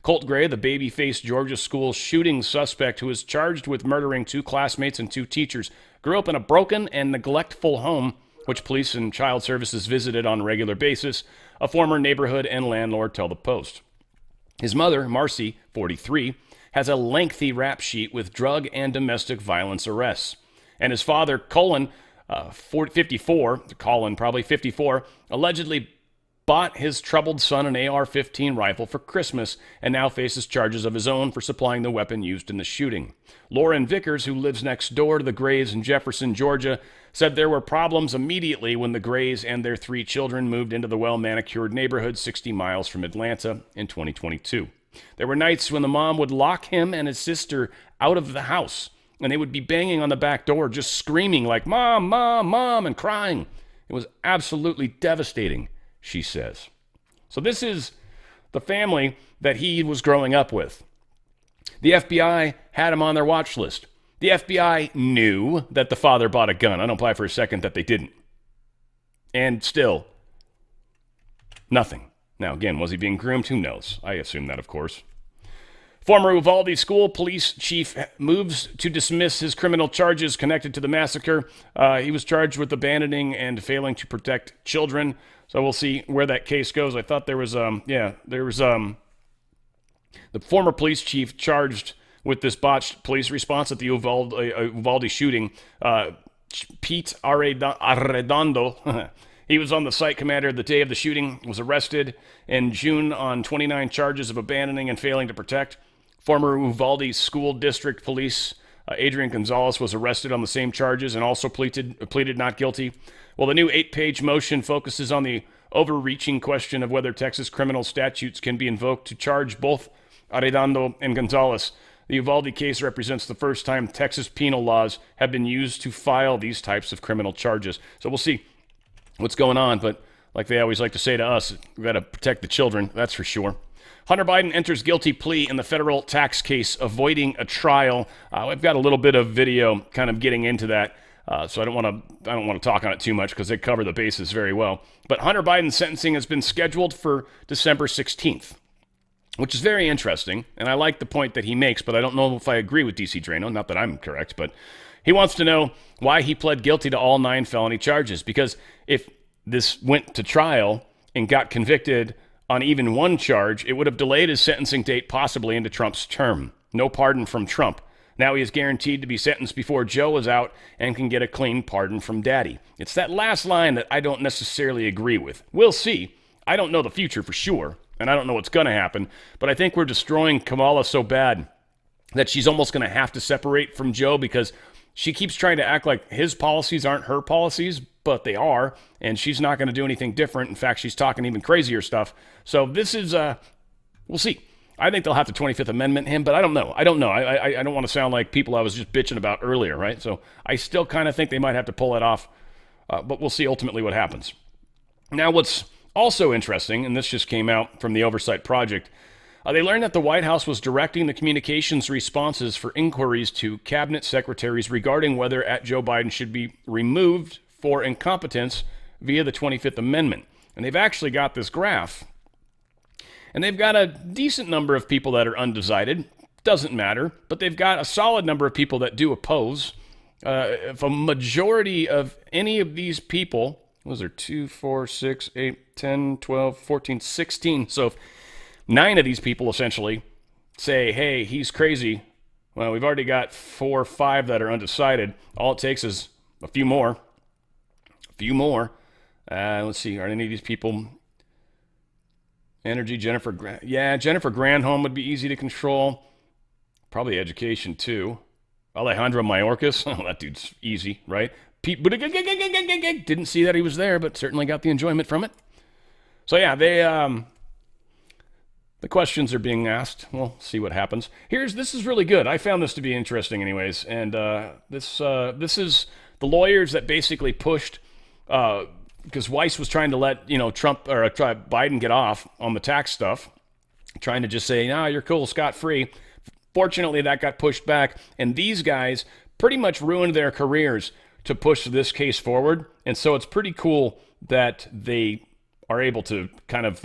Colt Gray, the baby-faced Georgia school shooting suspect who is charged with murdering 2 classmates and 2 teachers, grew up in a broken and neglectful home, which police and child services visited on a regular basis, a former neighborhood and landlord tell the Post. His mother, Marcy, 43, has a lengthy rap sheet with drug and domestic violence arrests. And his father, Colin, 54, allegedly bought his troubled son an AR-15 rifle for Christmas and now faces charges of his own for supplying the weapon used in the shooting. Lauren Vickers, who lives next door to the Grays in Jefferson, Georgia, said there were problems immediately when the Grays and their 3 children moved into the well-manicured neighborhood 60 miles from Atlanta in 2022. There were nights when the mom would lock him and his sister out of the house, and they would be banging on the back door, just screaming like, "Mom, Mom, Mom," and crying. It was absolutely devastating, she says. So this is the family that he was growing up with. The FBI had him on their watch list. The FBI knew that the father bought a gun. I don't buy for a second that they didn't. And still, nothing. Now, again, was he being groomed? Who knows? I assume that, of course. Former Uvalde school police chief moves to dismiss his criminal charges connected to the massacre. He was charged with abandoning and failing to protect children. So we'll see where that case goes. I thought there was the former police chief charged with this botched police response at the Uvalde shooting, Pete Arredondo. He was on the site commander the day of the shooting, was arrested in June on 29 charges of abandoning and failing to protect. Former Uvalde School District Police Adrian Gonzalez was arrested on the same charges and also pleaded not guilty. Well, the new 8-page motion focuses on the overreaching question of whether Texas criminal statutes can be invoked to charge both Arredondo and Gonzalez. The Uvalde case represents the first time Texas penal laws have been used to file these types of criminal charges. So we'll see what's going on, but like they always like to say to us, we've got to protect the children, that's for sure. Hunter Biden enters guilty plea in the federal tax case, avoiding a trial. We've got a little bit of video kind of getting into that, so I don't want to talk on it too much because they cover the bases very well. But Hunter Biden's sentencing has been scheduled for December 16th, which is very interesting, and I like the point that he makes, but I don't know if I agree with DC Drano, not that I'm correct, but he wants to know why he pled guilty to all 9 felony charges, because if this went to trial and got convicted on even one charge, it would have delayed his sentencing date possibly into Trump's term. No pardon from Trump. Now he is guaranteed to be sentenced before Joe is out and can get a clean pardon from Daddy. It's that last line that I don't necessarily agree with. We'll see. I don't know the future for sure, and I don't know what's going to happen, but I think we're destroying Kamala so bad that she's almost going to have to separate from Joe because she keeps trying to act like his policies aren't her policies, but they are, and she's not going to do anything different. In fact, she's talking even crazier stuff. So this is, we'll see. I think they'll have to 25th Amendment him, but I don't know. I don't want to sound like people I was just bitching about earlier, right? So I still kind of think they might have to pull that off, but we'll see ultimately what happens. Now, what's also interesting, and this just came out from the Oversight Project, they learned that the White House was directing the communications responses for inquiries to cabinet secretaries regarding whether Joe Biden should be removed for incompetence via the 25th Amendment. And they've actually got this graph, and they've got a decent number of people that are undecided. Doesn't matter, but they've got a solid number of people that do oppose. If a majority of any of these people, was there 2, 4, 6, 8, 10, 12, 14, 16, so if 9 of these people essentially say, hey, he's crazy, well, we've already got 4 or 5 that are undecided. All it takes is a few more. Let's see, are any of these people energy? Jennifer Granholm would be easy to control. Probably education too. Alejandro Mayorkas, oh, that dude's easy, right? Pete Buttigieg, didn't see that he was there, but certainly got the enjoyment from it. So yeah, the questions are being asked. We'll see what happens. This is really good. I found this to be interesting anyways. And this is the lawyers that basically pushed, because Weiss was trying to let, Trump or Biden get off on the tax stuff, trying to just say, no, you're cool, scot-free. Fortunately, that got pushed back. And these guys pretty much ruined their careers to push this case forward. And so it's pretty cool that they are able to kind of,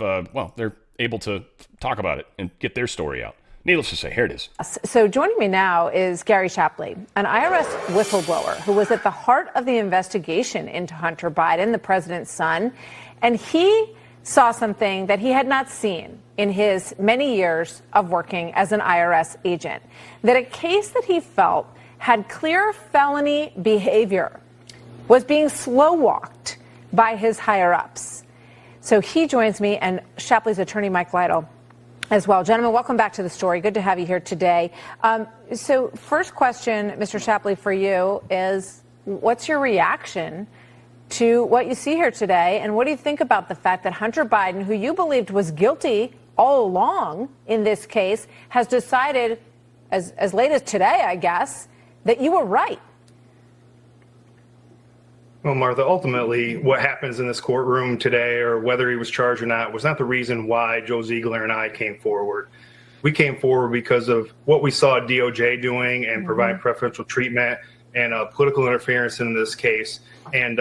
they're able to talk about it and get their story out. Needless to say, here it is. So joining me now is Gary Shapley, an IRS whistleblower who was at the heart of the investigation into Hunter Biden, the president's son. And he saw something that he had not seen in his many years of working as an IRS agent, that a case that he felt had clear felony behavior was being slow-walked by his higher-ups. So he joins me, and Shapley's attorney, Mike Lytle, as well. Gentlemen, welcome back to the story. Good to have you here today. So first question, Mr. Shapley, for you is, what's your reaction to what you see here today? And what do you think about the fact that Hunter Biden, who you believed was guilty all along in this case, has decided, as late as today, I guess, that you were right? Well, Martha, ultimately, what happens in this courtroom today, or whether he was charged or not, was not the reason why Joe Ziegler and I came forward. We came forward because of what we saw DOJ doing and providing preferential treatment and political interference in this case. And,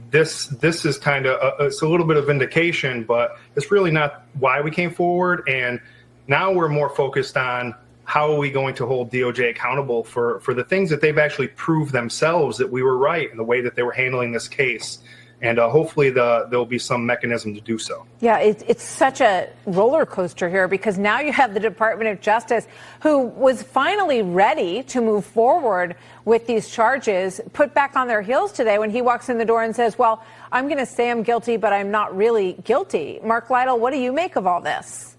this is kind of, it's a little bit of vindication, but it's really not why we came forward. And now we're more focused on how are we going to hold DOJ accountable for the things that they've actually proved themselves that we were right in the way that they were handling this case. And hopefully there'll be some mechanism to do so. Yeah, it's such a roller coaster here, because now you have the Department of Justice, who was finally ready to move forward with these charges, put back on their heels today when he walks in the door and says, well, I'm going to say I'm guilty, but I'm not really guilty. Mark Lytle, what do you make of all this?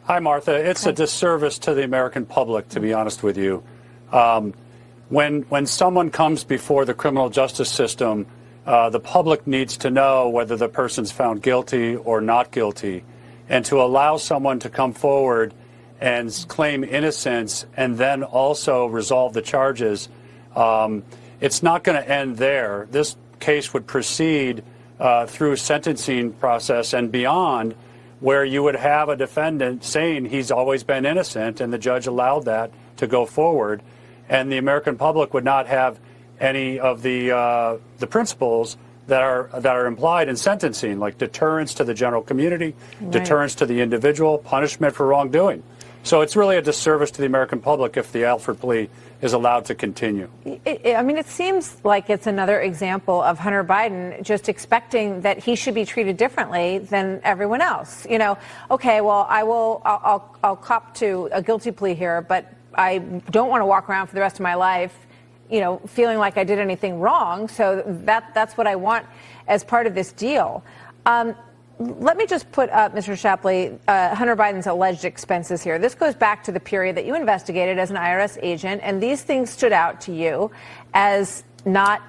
Hi, Martha. It's a disservice to the American public, to be honest with you. When someone comes before the criminal justice system, the public needs to know whether the person's found guilty or not guilty. And to allow someone to come forward and claim innocence and then also resolve the charges, it's not going to end there. This case would proceed through sentencing process and beyond, where you would have a defendant saying he's always been innocent, and the judge allowed that to go forward, and the American public would not have any of the principles that are implied in sentencing, like deterrence to the general community, deterrence to the individual, punishment for wrongdoing. So it's really a disservice to the American public if the Alford plea is allowed to continue. It seems like it's another example of Hunter Biden just expecting that he should be treated differently than everyone else. Okay, well, I'll cop to a guilty plea here, but I don't want to walk around for the rest of my life, feeling like I did anything wrong. So that's what I want as part of this deal. Let me just put up, Mr. Shapley, Hunter Biden's alleged expenses here. This goes back to the period that you investigated as an IRS agent, and these things stood out to you as not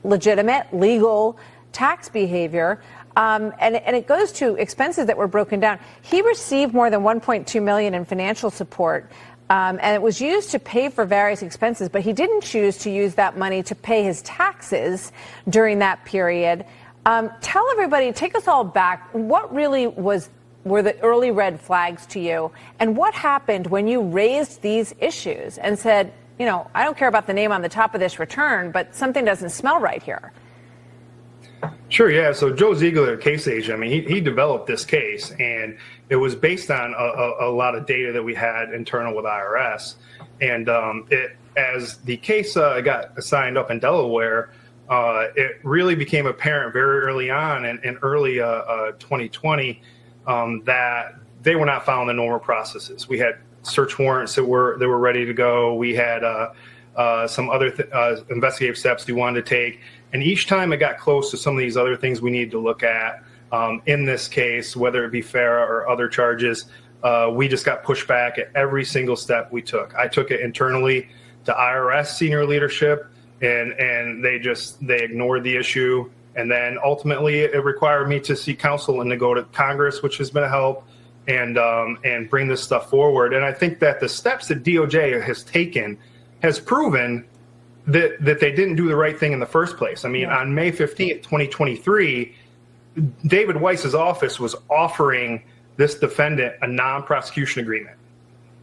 legitimate, legal tax behavior. And it goes to expenses that were broken down. He received more than $1.2 million in financial support, and it was used to pay for various expenses, but he didn't choose to use that money to pay his taxes during that period. Tell everybody, take us all back. What really were the early red flags to you? And what happened when you raised these issues and said, I don't care about the name on the top of this return, but something doesn't smell right here? Sure, yeah. So Joe Ziegler, case agent, he developed this case, and it was based on a lot of data that we had internal with IRS. And as the case got assigned up in Delaware, it really became apparent very early on in early 2020 that they were not following the normal processes. We had search warrants that were ready to go. We had some other investigative steps we wanted to take. And each time it got close to some of these other things we needed to look at in this case, whether it be FARA or other charges, we just got pushed back at every single step we took. I took it internally to IRS senior leadership, and they ignored the issue. And then ultimately it required me to seek counsel and to go to Congress, which has been a help, and bring this stuff forward. And I think that the steps that DOJ has taken has proven that they didn't do the right thing in the first place. On May 15th, 2023, David Weiss's office was offering this defendant a non-prosecution agreement.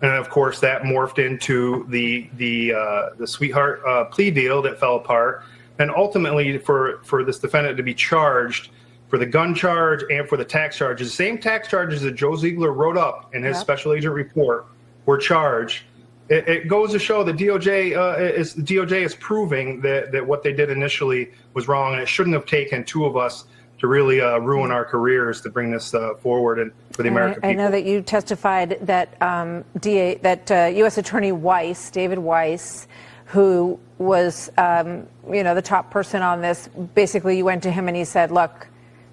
And of course, that morphed into the sweetheart plea deal that fell apart. And ultimately, for this defendant to be charged for the gun charge and for the tax charges, the same tax charges that Joe Ziegler wrote up in his special agent report were charged. It goes to show that DOJ is proving that what they did initially was wrong, and it shouldn't have taken two of us to really ruin our careers to bring this forward and for the American people. I know that you testified that U.S. Attorney Weiss, David Weiss, who was, the top person on this. Basically, you went to him and he said, look,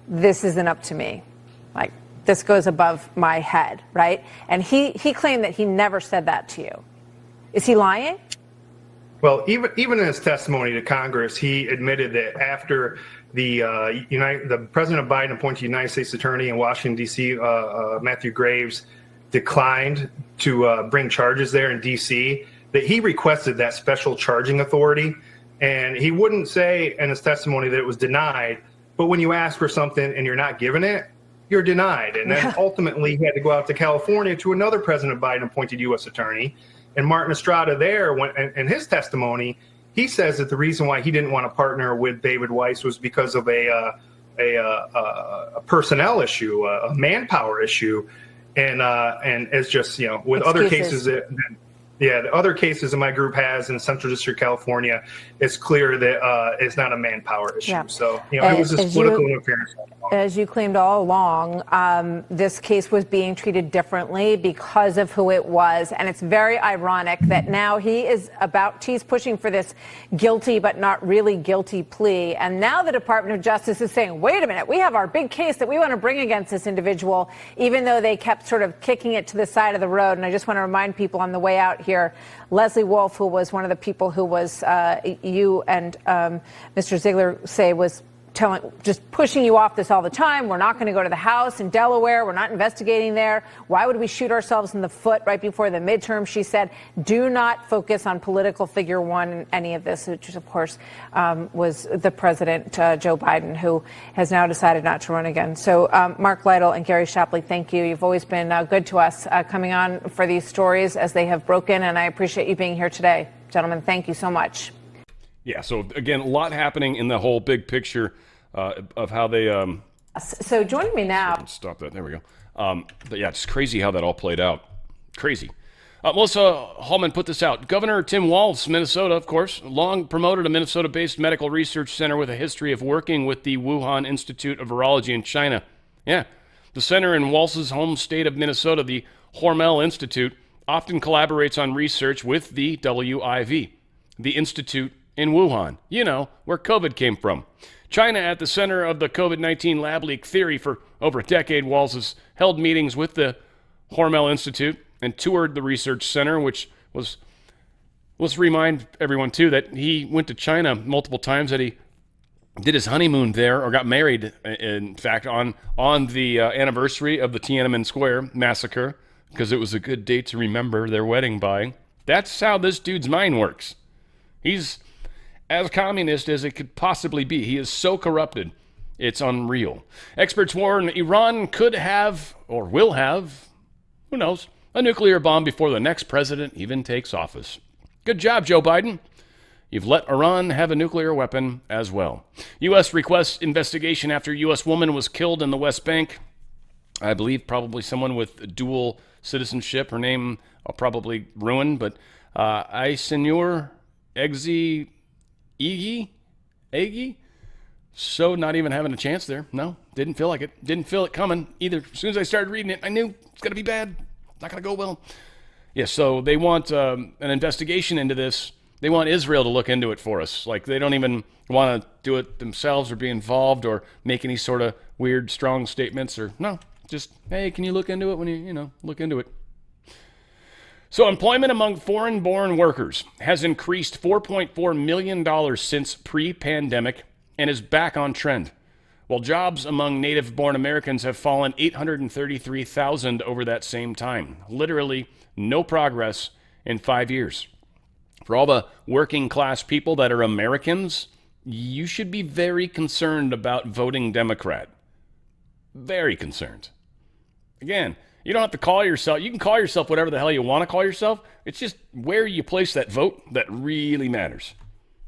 this isn't up to me. Like, this goes above my head, right? And he claimed that he never said that to you. Is he lying? Well, even in his testimony to Congress, he admitted that after the President Biden appointed United States Attorney in Washington, D.C., Matthew Graves, declined to bring charges there in D.C., that he requested that special charging authority. And he wouldn't say in his testimony that it was denied, but when you ask for something and you're not given it, you're denied. And then ultimately he had to go out to California to another President Biden appointed U.S. attorney. And Martin Estrada there, in his testimony, he says that the reason why he didn't want to partner with David Weiss was because of a personnel issue, a manpower issue. And it's just, with other cases the other cases that my group has in Central District, California, it's clear that it's not a manpower issue. Yeah. So, it was just political interference. As you claimed all along, this case was being treated differently because of who it was. And it's very ironic that now he's pushing for this guilty but not really guilty plea. And now the Department of Justice is saying, wait a minute, we have our big case that we want to bring against this individual, even though they kept sort of kicking it to the side of the road. And I just want to remind people on the way out here, Leslie Wolf, who was one of the people who was you and Mr. Ziegler say was just pushing you off this all the time. We're not going to go to the House in Delaware. We're not investigating there. Why would we shoot ourselves in the foot right before the midterm? She said, do not focus on political figure one in any of this, which of course was the president, Joe Biden, who has now decided not to run again. So Mark Lytle and Gary Shapley, thank you. You've always been good to us coming on for these stories as they have broken. And I appreciate you being here today. Gentlemen, thank you so much. Yeah, so again, a lot happening in the whole big picture of how they... So joining me now... Stop that. There we go. But yeah, it's crazy how that all played out. Crazy. Melissa Hallman put this out. Governor Tim Walz, Minnesota, of course, long promoted a Minnesota-based medical research center with a history of working with the Wuhan Institute of Virology in China. Yeah, the center in Walz's home state of Minnesota, the Hormel Institute, often collaborates on research with the WIV, the institute in Wuhan, where COVID came from. China at the center of the COVID-19 lab leak theory for over a decade. Walz has held meetings with the Hormel Institute and toured the research center, which was, let's remind everyone too, that he went to China multiple times, that he did his honeymoon there, or got married, in fact, on the anniversary of the Tiananmen Square massacre, because it was a good date to remember their wedding by. That's how this dude's mind works. He's as communist as it could possibly be. He is so corrupted, it's unreal. Experts warn Iran could have, or will have, who knows, a nuclear bomb before the next president even takes office. Good job, Joe Biden. You've let Iran have a nuclear weapon as well. U.S. requests investigation after U.S. woman was killed in the West Bank. I believe probably someone with dual citizenship. Her name I'll probably ruin, but Aysenur Egi? So not even having a chance there. No, didn't feel like it. Didn't feel it coming either. As soon as I started reading it, I knew it's going to be bad. Not going to go well. Yeah, so they want an investigation into this. They want Israel to look into it for us. Like, they don't even want to do it themselves or be involved or make any sort of weird, strong statements or no. Just, hey, can you look into it when you look into it? So employment among foreign-born workers has increased $4.4 million since pre-pandemic and is back on trend, while jobs among native-born Americans have fallen 833,000 over that same time. Literally no progress in 5 years. For all the working-class people that are Americans, you should be very concerned about voting Democrat. Very concerned. Again, you don't have to call yourself, you can call yourself whatever the hell you want to call yourself. It's just where you place that vote that really matters.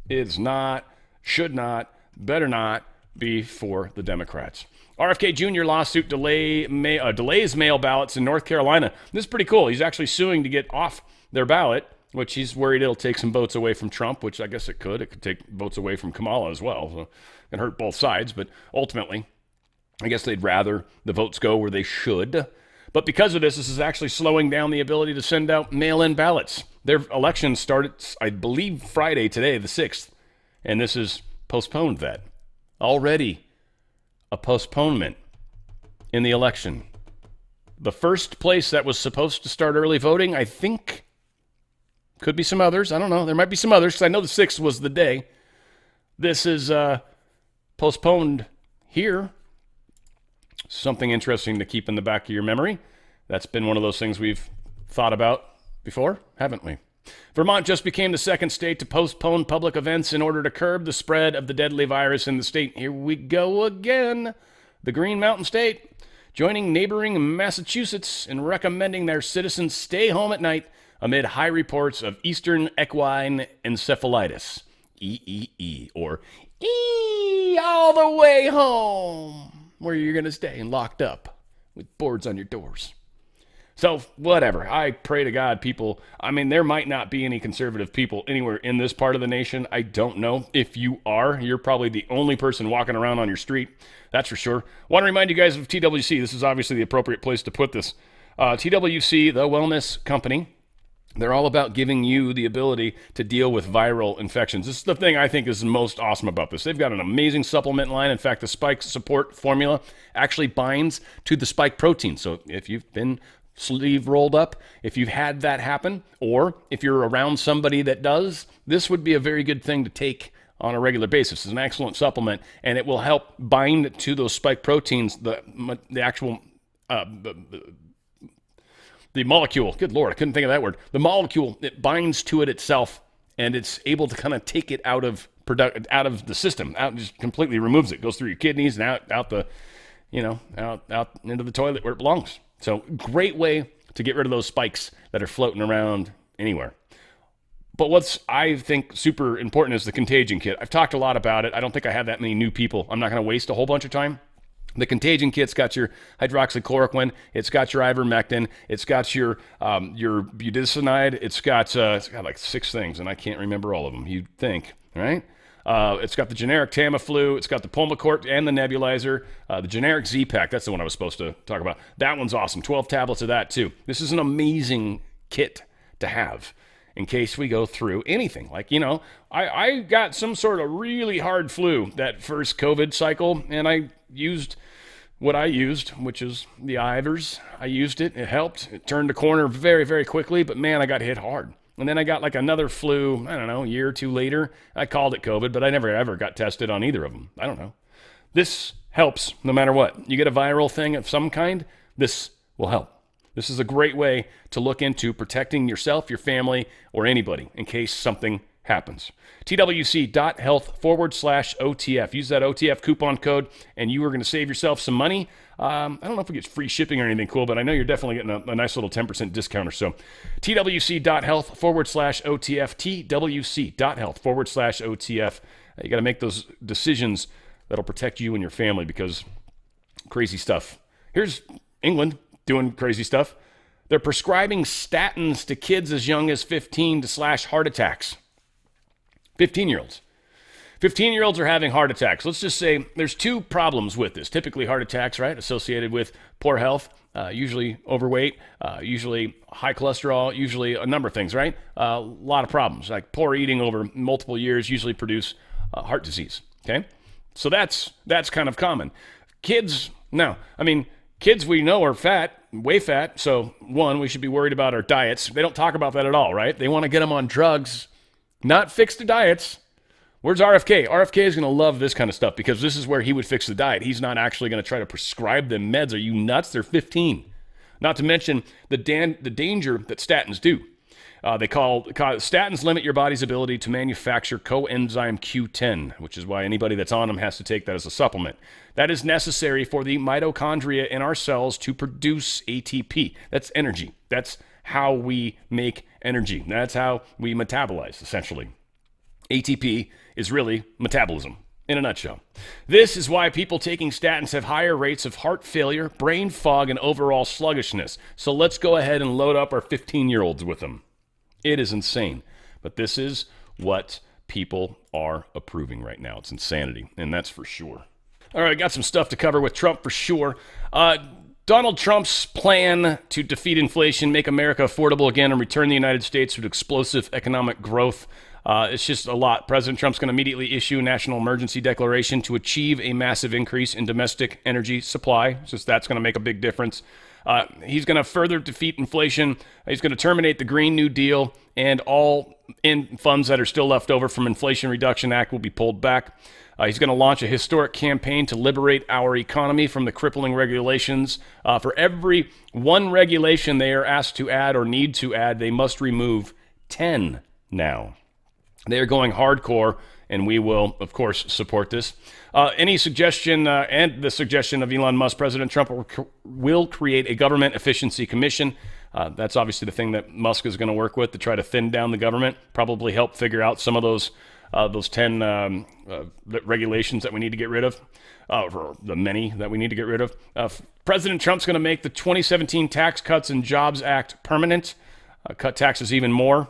It's not, should not, better not be for the Democrats. RFK Jr. lawsuit delays mail ballots in North Carolina. This is pretty cool. He's actually suing to get off their ballot, which he's worried it'll take some votes away from Trump, which I guess it could. It could take votes away from Kamala as well. So it can hurt both sides, but ultimately, I guess they'd rather the votes go where they should. But because of this is actually slowing down the ability to send out mail-in ballots. Their election started, I believe, Friday today, the 6th, and this has postponed that. Already a postponement in the election. The first place that was supposed to start early voting, I think, could be some others. I don't know. There might be some others, because I know the 6th was the day. This is postponed here. Something interesting to keep in the back of your memory. That's been one of those things we've thought about before, haven't we? Vermont just became the second state to postpone public events in order to curb the spread of the deadly virus in the state. Here we go again. The Green Mountain State joining neighboring Massachusetts in recommending their citizens stay home at night amid high reports of Eastern equine encephalitis, EEE, or E all the way home, where you're going to stay and locked up with boards on your doors. So, whatever. I pray to God people, I mean, there might not be any conservative people anywhere in this part of the nation. I don't know. If you are, you're probably the only person walking around on your street. That's for sure. Want to remind you guys of TWC. This is obviously the appropriate place to put this. TWC, the wellness company, they're all about giving you the ability to deal with viral infections. This is the thing I think is most awesome about this. They've got an amazing supplement line. In fact, the spike support formula actually binds to the spike protein. So if you've been sleeve rolled up, if you've had that happen, or if you're around somebody that does, this would be a very good thing to take on a regular basis. It's an excellent supplement, and it will help bind to those spike proteins, the actual the molecule. Good Lord, I couldn't think of that word. The molecule, it binds to it itself, and it's able to kind of take it out of the system, just completely removes it. Goes through your kidneys and out into the toilet where it belongs. So great way to get rid of those spikes that are floating around anywhere. But what's, I think, super important is the contagion kit. I've talked a lot about it. I don't think I have that many new people. I'm not going to waste a whole bunch of time. The contagion kit's got your hydroxychloroquine. It's got your ivermectin. It's got your budesonide. It's got like 6 things, and I can't remember all of them. You'd think, right? It's got the generic Tamiflu. It's got the Pulmicort and the nebulizer. The generic Z-Pack, that's the one I was supposed to talk about. That one's awesome. 12 tablets of that, too. This is an amazing kit to have in case we go through anything. Like, I got some sort of really hard flu that first COVID cycle, and I used what I used, which is the Ivers. I used it. It helped. It turned the corner very, very quickly, but man, I got hit hard. And then I got like another flu, I don't know, a year or two later. I called it COVID, but I never ever got tested on either of them. I don't know. This helps no matter what. You get a viral thing of some kind, this will help. This is a great way to look into protecting yourself, your family, or anybody in case something happens. TWC.health/OTF. Use that OTF coupon code, and you are going to save yourself some money. I don't know if we get free shipping or anything cool, but I know you're definitely getting a nice little 10% discount or so. TWC.health/OTF. TWC.health/OTF. You got to make those decisions that'll protect you and your family because crazy stuff. Here's England doing crazy stuff. They're prescribing statins to kids as young as 15 to slash heart attacks. 15-year-olds. 15-year-olds are having heart attacks. Let's just say there's 2 problems with this. Typically heart attacks, right, associated with poor health, usually overweight, usually high cholesterol, usually a number of things, right? A lot of problems, like poor eating over multiple years usually produce heart disease, okay? So that's kind of common. Kids we know are fat, way fat, so one, we should be worried about our diets. They don't talk about that at all, right? They want to get them on drugs, not fix the diets. Where's RFK? RFK is going to love this kind of stuff because this is where he would fix the diet. He's not actually going to try to prescribe them meds. Are you nuts? They're 15. Not to mention the danger that statins do. Statins limit your body's ability to manufacture coenzyme Q10, which is why anybody that's on them has to take that as a supplement. That is necessary for the mitochondria in our cells to produce ATP. That's energy. That's how we make energy. That's how we metabolize, essentially. ATP is really metabolism in a nutshell. This is why people taking statins have higher rates of heart failure, brain fog, and overall sluggishness. So let's go ahead and load up our 15-year-olds with them. It is insane. But this is what people are approving right now. It's insanity, and that's for sure. All right, I got some stuff to cover with Trump for sure. Donald Trump's plan to defeat inflation, make America affordable again, and return the United States to explosive economic growth. It's just a lot. President Trump's going to immediately issue a national emergency declaration to achieve a massive increase in domestic energy supply. Just that's going to make a big difference. He's going to further defeat inflation. He's going to terminate the Green New Deal, and all funds that are still left over from Inflation Reduction Act will be pulled back. He's going to launch a historic campaign to liberate our economy from the crippling regulations. For every one regulation they are asked to add or need to add, they must remove 10 now. They are going hardcore, and we will, of course, support this. Any suggestion, and the suggestion of Elon Musk, President Trump will create a government efficiency commission. That's obviously the thing that Musk is going to work with to try to thin down the government, probably help figure out some of those 10 regulations that we need to get rid of, or the many that we need to get rid of. President Trump's going to make the 2017 Tax Cuts and Jobs Act permanent, cut taxes even more.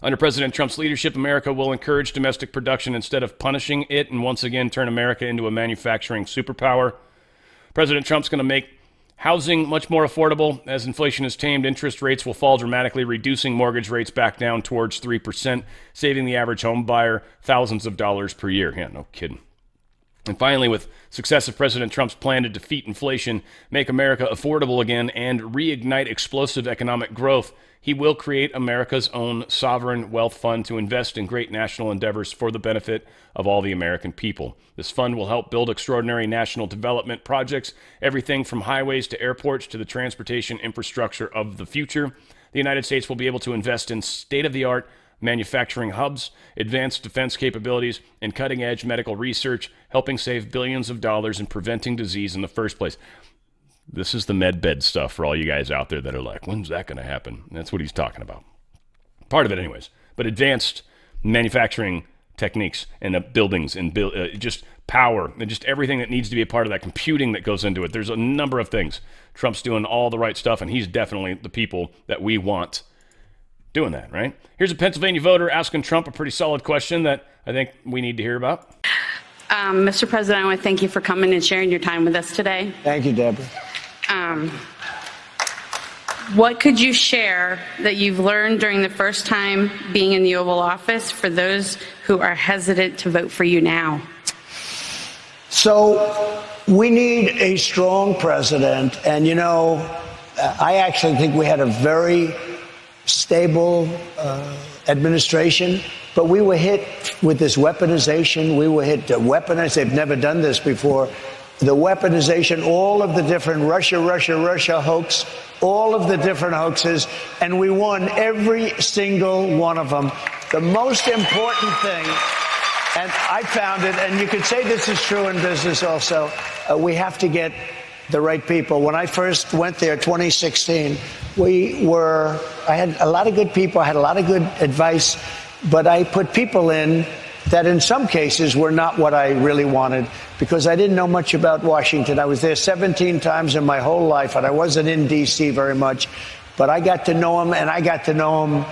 Under President Trump's leadership, America will encourage domestic production instead of punishing it, and once again turn America into a manufacturing superpower. President Trump's going to make housing much more affordable. As inflation is tamed, interest rates will fall dramatically, reducing mortgage rates back down towards 3%, saving the average home buyer thousands of dollars per year. Yeah, no kidding. And finally, with success of President Trump's plan to defeat inflation, make America affordable again, and reignite explosive economic growth, he will create America's own sovereign wealth fund to invest in great national endeavors for the benefit of all the American people. This fund will help build extraordinary national development projects, everything from highways to airports to the transportation infrastructure of the future. The United States will be able to invest in state-of-the-art manufacturing hubs, advanced defense capabilities, and cutting-edge medical research, helping save billions of dollars and preventing disease in the first place. This is the med bed stuff for all you guys out there that are like, when's that going to happen? That's what he's talking about. Part of it anyways. But advanced manufacturing techniques and buildings and just power and just everything that needs to be a part of that computing that goes into it. There's a number of things. Trump's doing all the right stuff, and he's definitely the people that we want doing that, right? Here's a Pennsylvania voter asking Trump a pretty solid question that I think we need to hear about. Mr. President, I want to thank you for coming and sharing your time with us today. Thank you, Deborah. What could you share that you've learned during the first time being in the Oval Office for those who are hesitant to vote for you now? So we need a strong president. And, you know, I actually think we had a very stable administration, but we were hit with this weaponization. We were hit to weaponize. They've never done this before. The weaponization, all of the different Russia hoax, all of the different hoaxes, and we won every single one of them. The most important thing, and I found it, and you could say this is true in business also, we have to get the right people. When I first went there, 2016, I had a lot of good people, I had a lot of good advice, but I put people in that in some cases were not what I really wanted, because I didn't know much about Washington. I was there 17 times in my whole life, and I wasn't in D.C. very much, but I got to know them, and I got to know them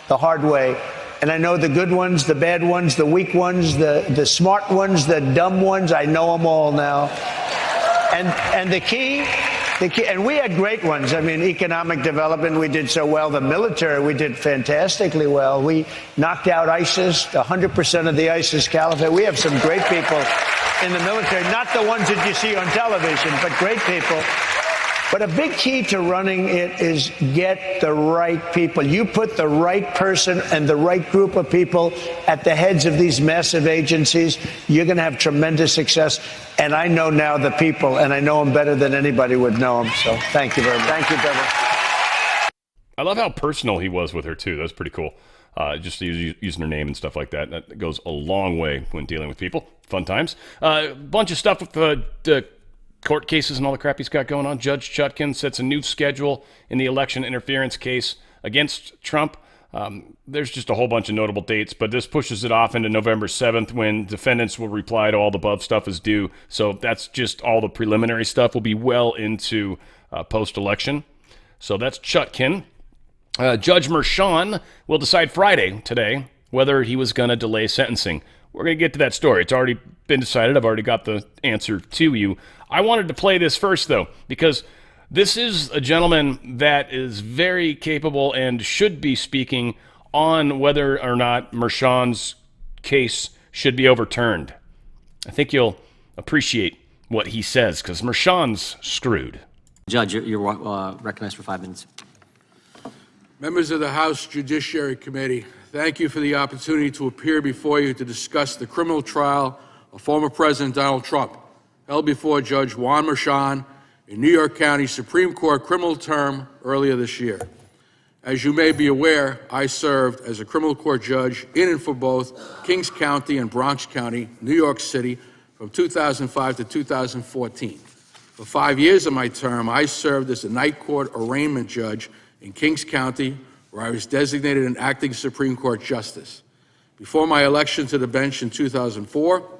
the hard way. And I know the good ones, the bad ones, the weak ones, the smart ones, the dumb ones. I know them all now. And the key, and we had great ones. I mean, economic development, we did so well. The military, we did fantastically well. We knocked out ISIS, 100% of the ISIS caliphate. We have some great people in the military, not the ones that you see on television, but great people. But a big key to running it is get the right people. You put the right person and the right group of people at the heads of these massive agencies, you're going to have tremendous success. And I know now the people, and I know them better than anybody would know them. So thank you very much. Thank you, Deborah. I love how personal he was with her, too. That's pretty cool. Just using her name and stuff like that. That goes a long way when dealing with people. Fun times. A bunch of stuff with the court cases and all the crap he's got going on. Judge Chutkan sets a new schedule in the election interference case against Trump. There's just a whole bunch of notable dates, but this pushes it off into November 7th when defendants will reply to all the above stuff as due. So that's just all the preliminary stuff. Will be well into post-election. So that's Chutkan. Judge Merchan will decide Friday, today, whether he was going to delay sentencing. We're going to get to that story. It's already been decided. I've already got the answer to you. I wanted to play this first, though, because this is a gentleman that is very capable and should be speaking on whether or not Mershon's case should be overturned. I think you'll appreciate what he says, because Mershon's screwed. Judge, you're recognized for 5 minutes. Members of the House Judiciary Committee, thank you for the opportunity to appear before you to discuss the criminal trial of former President Donald Trump, held before Judge Juan Mershon in New York County Supreme Court criminal term earlier this year. As you may be aware, I served as a criminal court judge in and for both Kings County and Bronx County, New York City, from 2005 to 2014. For 5 years of my term, I served as a night court arraignment judge in Kings County, where I was designated an acting Supreme Court justice. Before my election to the bench in 2004,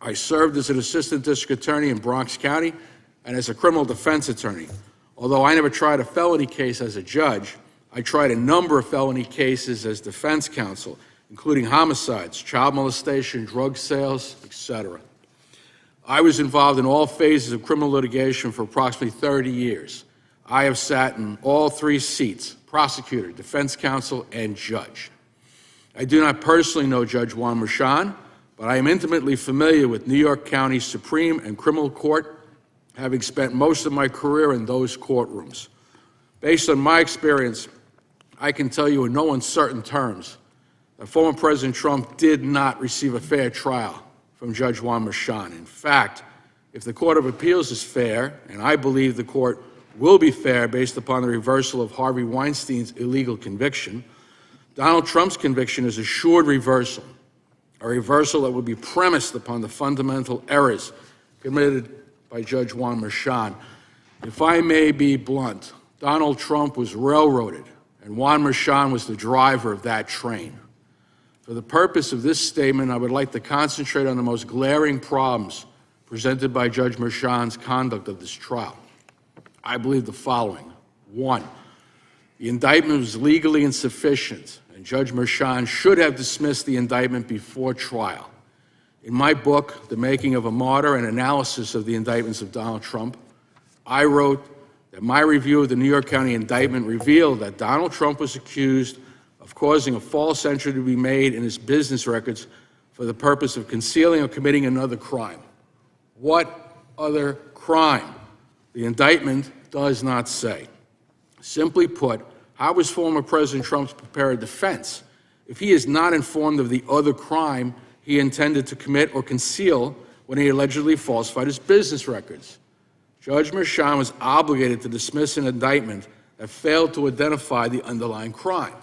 I served as an assistant district attorney in Bronx County and as a criminal defense attorney. Although I never tried a felony case as a judge, I tried a number of felony cases as defense counsel, including homicides, child molestation, drug sales, etc. I was involved in all phases of criminal litigation for approximately 30 years. I have sat in all 3 seats, prosecutor, defense counsel, and judge. I do not personally know Judge Juan Mershon, but I am intimately familiar with New York County Supreme and Criminal Court, having spent most of my career in those courtrooms. Based on my experience, I can tell you in no uncertain terms that former President Trump did not receive a fair trial from Judge Juan Mershon. In fact, if the Court of Appeals is fair, and I believe the court will be fair based upon the reversal of Harvey Weinstein's illegal conviction, Donald Trump's conviction is assured reversal, a reversal that would be premised upon the fundamental errors committed by Judge Juan Mershon. If I may be blunt, Donald Trump was railroaded, and Juan Mershon was the driver of that train. For the purpose of this statement, I would like to concentrate on the most glaring problems presented by Judge Mershon's conduct of this trial. I believe the following. 1, the indictment was legally insufficient, and Judge Mershon should have dismissed the indictment before trial. In my book, The Making of a Martyr, an analysis of the indictments of Donald Trump, I wrote that my review of the New York County indictment revealed that Donald Trump was accused of causing a false entry to be made in his business records for the purpose of concealing or committing another crime. What other crime? The indictment does not say. Simply put, how was former President Trump to prepare a defense if he is not informed of the other crime he intended to commit or conceal when he allegedly falsified his business records? Judge Mershon was obligated to dismiss an indictment that failed to identify the underlying crime.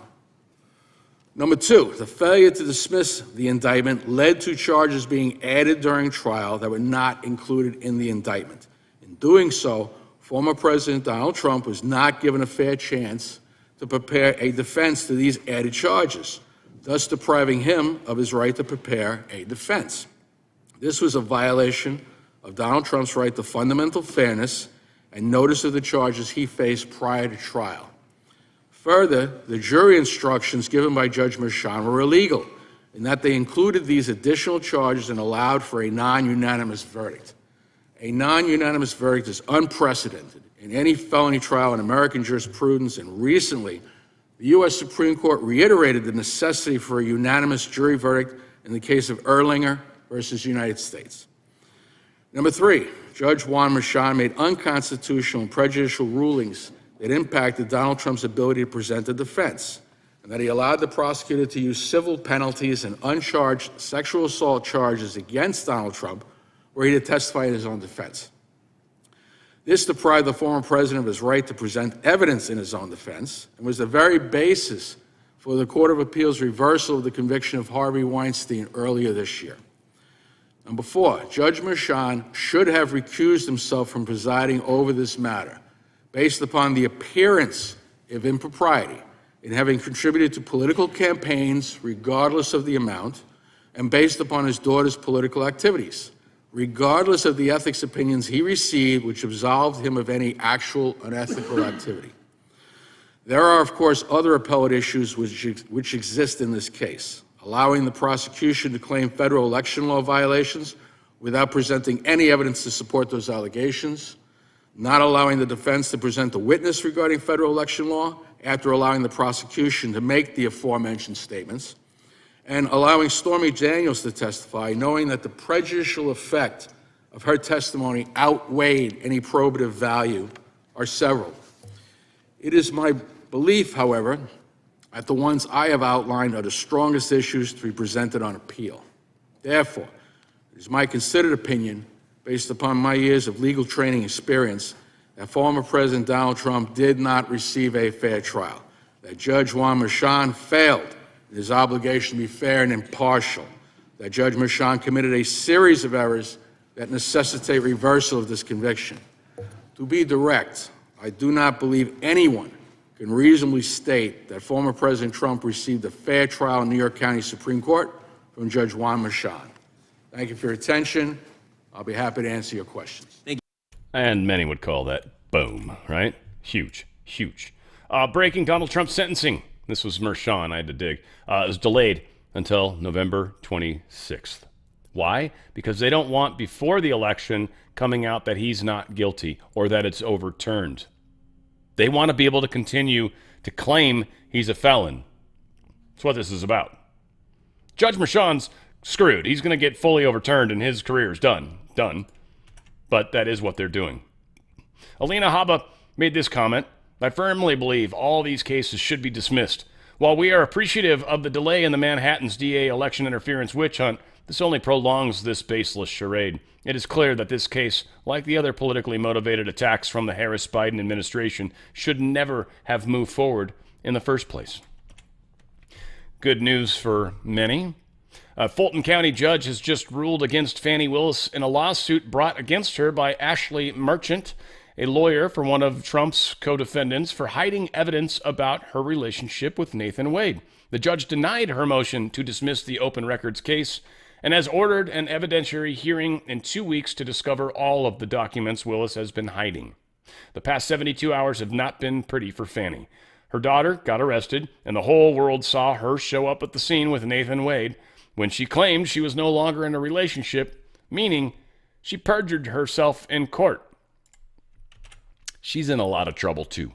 Number 2, the failure to dismiss the indictment led to charges being added during trial that were not included in the indictment. In doing so, former President Donald Trump was not given a fair chance to prepare a defense to these added charges, thus depriving him of his right to prepare a defense. This was a violation of Donald Trump's right to fundamental fairness and notice of the charges he faced prior to trial. Further, the jury instructions given by Judge Mershon were illegal in that they included these additional charges and allowed for a non-unanimous verdict. A non-unanimous verdict is unprecedented in any felony trial in American jurisprudence, and recently, the U.S. Supreme Court reiterated the necessity for a unanimous jury verdict in the case of Erlinger versus United States. Number 3, Judge Juan Mershon made unconstitutional and prejudicial rulings that impacted Donald Trump's ability to present a defense, and that he allowed the prosecutor to use civil penalties and uncharged sexual assault charges against Donald Trump where he had testified in his own defense. This deprived the former president of his right to present evidence in his own defense and was the very basis for the Court of Appeals reversal of the conviction of Harvey Weinstein earlier this year. Number 4, Judge Mershon should have recused himself from presiding over this matter based upon the appearance of impropriety in having contributed to political campaigns regardless of the amount, and based upon his daughter's political activities, regardless of the ethics opinions he received which absolved him of any actual unethical activity. There are, of course, other appellate issues which exist in this case. A allowing the prosecution to claim federal election law violations without presenting any evidence to support those allegations, not allowing the defense to present a witness regarding federal election law after allowing the prosecution to make the aforementioned statements, and allowing Stormy Daniels to testify, knowing that the prejudicial effect of her testimony outweighed any probative value, are several. It is my belief, however, that the ones I have outlined are the strongest issues to be presented on appeal. Therefore, it is my considered opinion, based upon my years of legal training experience, that former President Donald Trump did not receive a fair trial, that Judge Juan Merchan failed in his obligation to be fair and impartial, that Judge Merchan committed a series of errors that necessitate reversal of this conviction. To be direct, I do not believe anyone can reasonably state that former President Trump received a fair trial in New York County Supreme Court from Judge Juan Merchan. Thank you for your attention. I'll be happy to answer your questions. Thank you. And many would call that boom, right? Huge, huge. Breaking Donald Trump's sentencing. This was Merchan, I had to dig. It was delayed until November 26th. Why? Because they don't want before the election coming out that he's not guilty or that it's overturned. They want to be able to continue to claim he's a felon. That's what this is about. Judge Merchan's screwed. He's going to get fully overturned and his career is done. But that is what they're doing. Alina Habba made this comment. I firmly believe all these cases should be dismissed. While we are appreciative of the delay in the Manhattan's DA election interference witch hunt, this only prolongs this baseless charade. It is clear that this case, like the other politically motivated attacks from the Harris-Biden administration, should never have moved forward in the first place. Good news for many. A Fulton County judge has just ruled against Fani Willis in a lawsuit brought against her by Ashley Merchant, a lawyer for one of Trump's co-defendants, for hiding evidence about her relationship with Nathan Wade. The judge denied her motion to dismiss the open records case and has ordered an evidentiary hearing in 2 weeks to discover all of the documents Willis has been hiding. The past 72 hours have not been pretty for Fani. Her daughter got arrested, and the whole world saw her show up at the scene with Nathan Wade when she claimed she was no longer in a relationship, meaning she perjured herself in court. She's in a lot of trouble, too.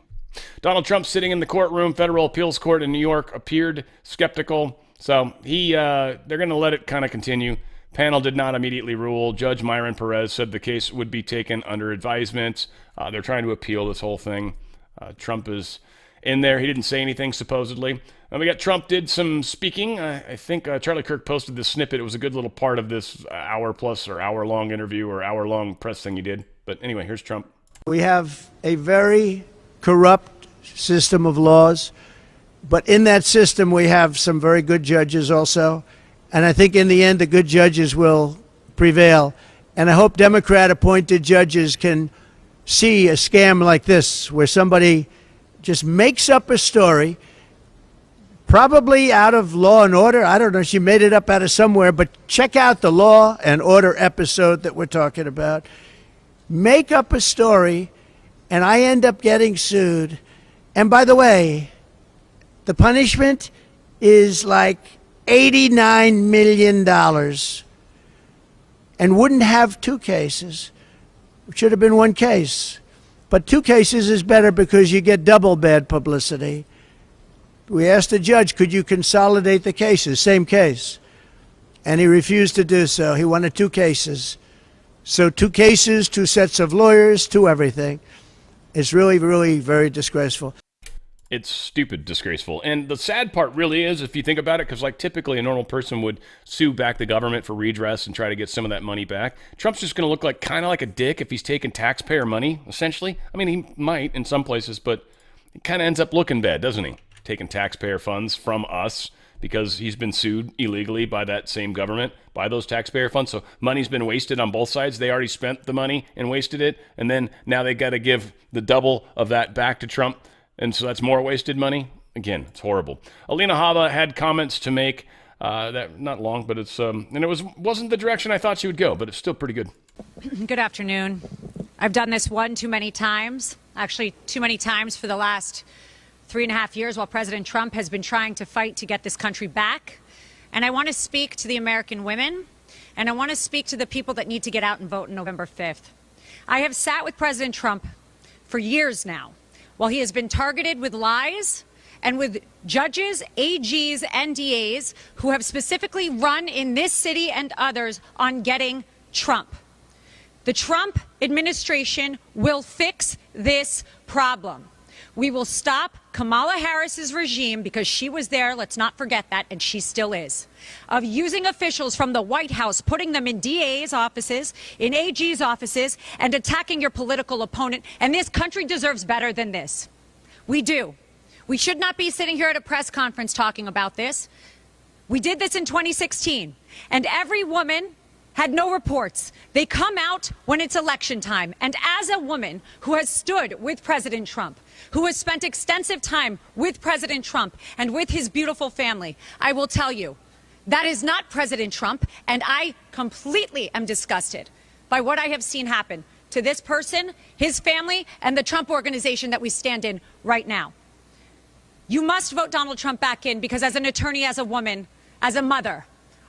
Donald Trump, sitting in the courtroom, federal appeals court in New York, appeared skeptical. So they're going to let it kind of continue. Panel did not immediately rule. Judge Myron Perez said the case would be taken under advisement. They're trying to appeal this whole thing. Trump is in there. He didn't say anything, supposedly. And we got Trump did some speaking. I think Charlie Kirk posted this snippet. It was a good little part of this hour-plus or hour-long interview or hour-long press thing he did. But anyway, here's Trump. We have a very corrupt system of laws, but in that system we have some very good judges also, and I think in the end the good judges will prevail. And I hope Democrat-appointed judges can see a scam like this, where somebody just makes up a story, probably out of Law and Order. I don't know, she made it up out of somewhere, but check out the Law and Order episode that we're talking about. Make up a story, and I end up getting sued. And by the way, the punishment is like $89 million, and wouldn't have two cases. It should have been one case. But two cases is better because you get double bad publicity. We asked the judge, could you consolidate the cases, same case? And he refused to do so. He wanted two cases. So two cases, two sets of lawyers, two everything. It's really, really very disgraceful. It's stupid disgraceful. And the sad part really is, if you think about it, because like typically a normal person would sue back the government for redress and try to get some of that money back. Trump's just going to look like kind of like a dick if he's taking taxpayer money, essentially. I mean, he might in some places, but it kind of ends up looking bad, doesn't he? Taking taxpayer funds from us because he's been sued illegally by that same government, by those taxpayer funds. So money's been wasted on both sides. They already spent the money and wasted it, and then now they got to give the double of that back to Trump. And so that's more wasted money. Again, it's horrible. Alina Habba had comments to make that not long, but it's and it wasn't the direction I thought she would go, but it's still pretty good. Good afternoon. I've done this one too many times, actually too many times for the last 3.5 years while President Trump has been trying to fight to get this country back. And I want to speak to the American women, and I want to speak to the people that need to get out and vote on November 5th. I have sat with President Trump for years now, while he has been targeted with lies and with judges, AGs, and DAs who have specifically run in this city and others on getting Trump. The Trump administration will fix this problem. We will stop Kamala Harris's regime, because she was there, let's not forget that, and she still is, of using officials from the White House, putting them in DA's offices, in AG's offices, and attacking your political opponent. And this country deserves better than this. We do. We should not be sitting here at a press conference talking about this. We did this in 2016, and every woman had no reports. They come out when it's election time. And as a woman who has stood with President Trump, who has spent extensive time with President Trump and with his beautiful family, I will tell you, that is not President Trump, and I completely am disgusted by what I have seen happen to this person, his family, and the Trump organization that we stand in right now. You must vote Donald Trump back in, because as an attorney, as a woman, as a mother,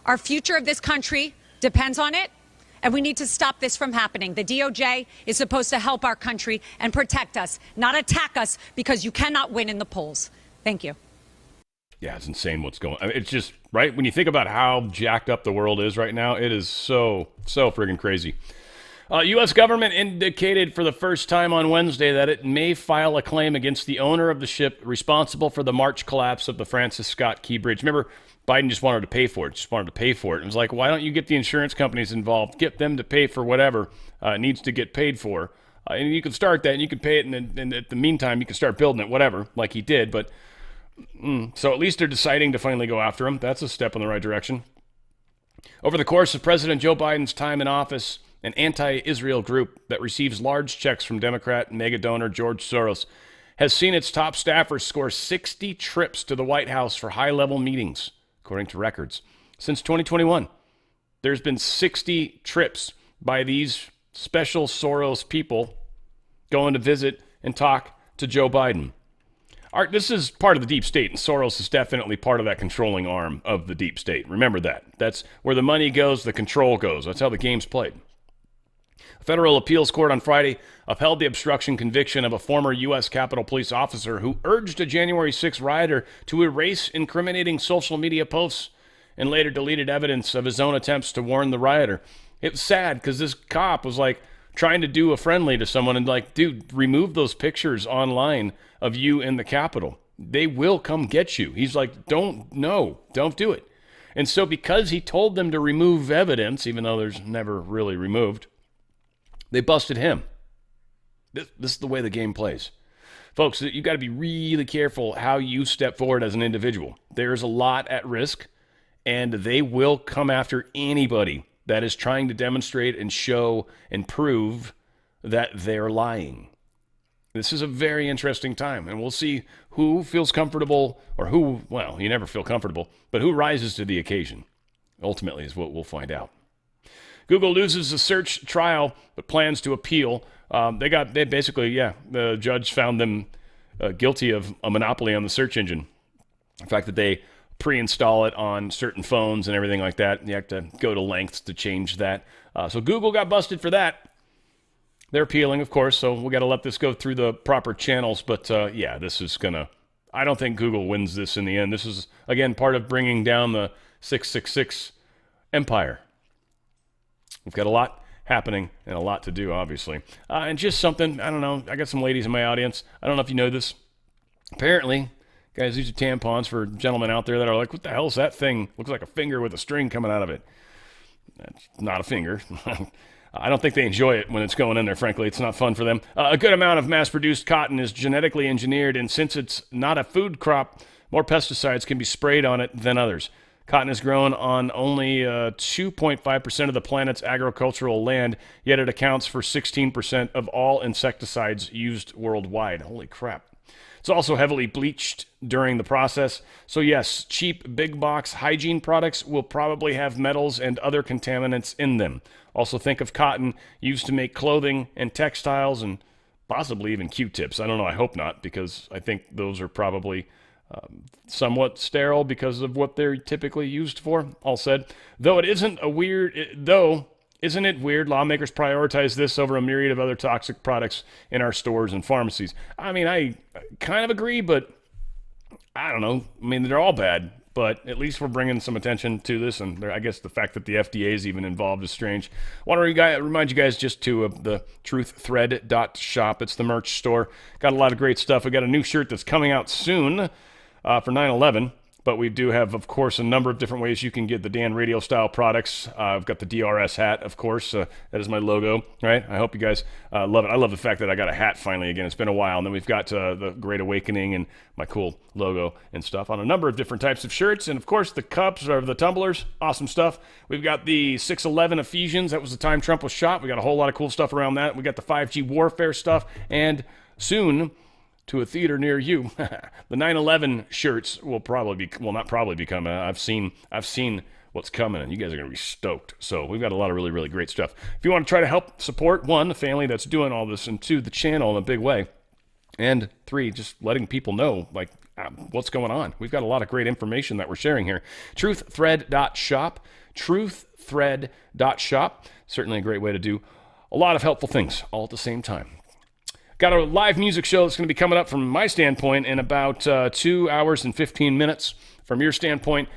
our future of this country depends on it, and we need to stop this from happening. The DOJ is supposed to help our country and protect us, not attack us, because you cannot win in the polls. Thank you. Yeah, it's insane what's going on. I mean, it's just, right, when you think about how jacked up the world is right now, it is so friggin' crazy. U.S. government indicated for the first time on Wednesday that it may file a claim against the owner of the ship responsible for the March collapse of the Francis Scott Key Bridge. Remember, Biden just wanted to pay for it, It was like, why don't you get the insurance companies involved? Get them to pay for whatever needs to get paid for. And you can start that, and you can pay it, and at the meantime, you can start building it, whatever, like he did. But so at least they're deciding to finally go after him. That's a step in the right direction. Over the course of President Joe Biden's time in office, an anti-Israel group that receives large checks from Democrat mega donor George Soros has seen its top staffers score 60 trips to the White House for high-level meetings, according to records. Since 2021, there's been 60 trips by these special Soros people going to visit and talk to Joe Biden. This is part of the deep state, and Soros is definitely part of that controlling arm of the deep state. Remember that. That's where the money goes, the control goes. That's how the game's played. A federal appeals court on Friday upheld the obstruction conviction of a former U.S. Capitol Police officer who urged a January 6 rioter to erase incriminating social media posts and later deleted evidence of his own attempts to warn the rioter. It was sad because this cop was like trying to do a friendly to someone and like, dude, remove those pictures online of you in the Capitol. They will come get you. He's like, don't do it. And so because he told them to remove evidence, even though there's never really removed, they busted him. This is the way the game plays. Folks, you got to be really careful how you step forward as an individual. There's a lot at risk, and they will come after anybody that is trying to demonstrate and show and prove that they're lying. This is a very interesting time, and we'll see who feels comfortable or who, well, you never feel comfortable, but who rises to the occasion. Ultimately is what we'll find out. Google loses the search trial, but plans to appeal. The judge found them guilty of a monopoly on the search engine. The fact that they pre-install it on certain phones and everything like that. You have to go to lengths to change that. So Google got busted for that. They're appealing, of course, so we got to let this go through the proper channels. But this is I don't think Google wins this in the end. This is, again, part of bringing down the 666 empire. We've got a lot happening and a lot to do, obviously. And just something, I don't know, I got some ladies in my audience. I don't know if you know this. Apparently, guys, these are tampons for gentlemen out there that are like, what the hell is that thing? Looks like a finger with a string coming out of it. That's not a finger. I don't think they enjoy it when it's going in there, frankly. It's not fun for them. A good amount of mass-produced cotton is genetically engineered, and since it's not a food crop, more pesticides can be sprayed on it than others. Cotton is grown on only 2.5% of the planet's agricultural land, yet it accounts for 16% of all insecticides used worldwide. Holy crap. It's also heavily bleached during the process. So yes, cheap big box hygiene products will probably have metals and other contaminants in them. Also think of cotton used to make clothing and textiles and possibly even Q-tips. I don't know, I hope not, because I think those are probably somewhat sterile because of what they're typically used for. All said, isn't it weird lawmakers prioritize this over a myriad of other toxic products in our stores and pharmacies? I mean, I kind of agree, but I don't know. I mean, they're all bad, but at least we're bringing some attention to this, and I guess the fact that the FDA is even involved is strange. I want to remind you guys just to the truththread.shop. It's the merch store. Got a lot of great stuff. We got a new shirt that's coming out soon for 9/11. But we do have, of course, a number of different ways you can get the Dan Radio style products. I've got the DRS hat, of course. That is my logo, right? I hope you guys love it. I love the fact that I got a hat finally again. It's been a while. And then we've got the Great Awakening and my cool logo and stuff on a number of different types of shirts. And, of course, the cups or the tumblers. Awesome stuff. We've got the 6/11 Ephesians. That was the time Trump was shot. We got a whole lot of cool stuff around that. We got the 5G warfare stuff. And soon, to a theater near you, the 9/11 shirts will not probably be coming. I've seen what's coming, and you guys are going to be stoked. So we've got a lot of really, really great stuff. If you want to try to help support, 1, the family that's doing all this, and 2, the channel in a big way, and 3, just letting people know, what's going on. We've got a lot of great information that we're sharing here. Truththread.shop. Truththread.shop. Certainly a great way to do a lot of helpful things all at the same time. Got a live music show that's going to be coming up from my standpoint in about 2 hours and 15 minutes. From your standpoint,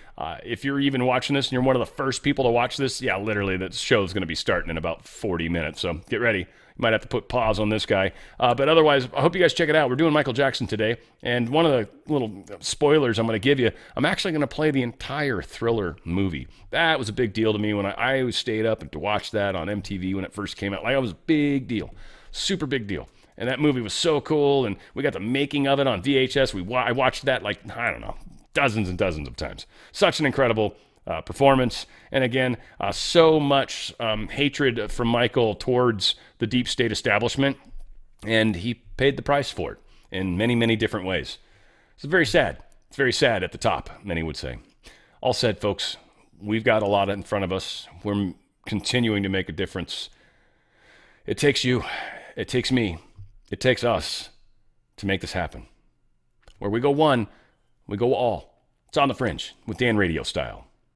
if you're even watching this and you're one of the first people to watch this, yeah, literally, the show is going to be starting in about 40 minutes. So get ready. You might have to put pause on this guy. But otherwise, I hope you guys check it out. We're doing Michael Jackson today. And one of the little spoilers I'm going to give you, I'm actually going to play the entire Thriller movie. That was a big deal to me when I always stayed up to watch that on MTV when it first came out. It was a big deal. Super big deal. And that movie was so cool, and we got the making of it on VHS. I watched that dozens and dozens of times. Such an incredible performance. And again, so much hatred from Michael towards the deep state establishment, and he paid the price for it in many, many different ways. It's very sad. It's very sad at the top, many would say. All said, folks, we've got a lot in front of us. We're continuing to make a difference. It takes you. It takes me. It takes us to make this happen. Where we go one, we go all. It's on the Fringe with Dan Radio Style.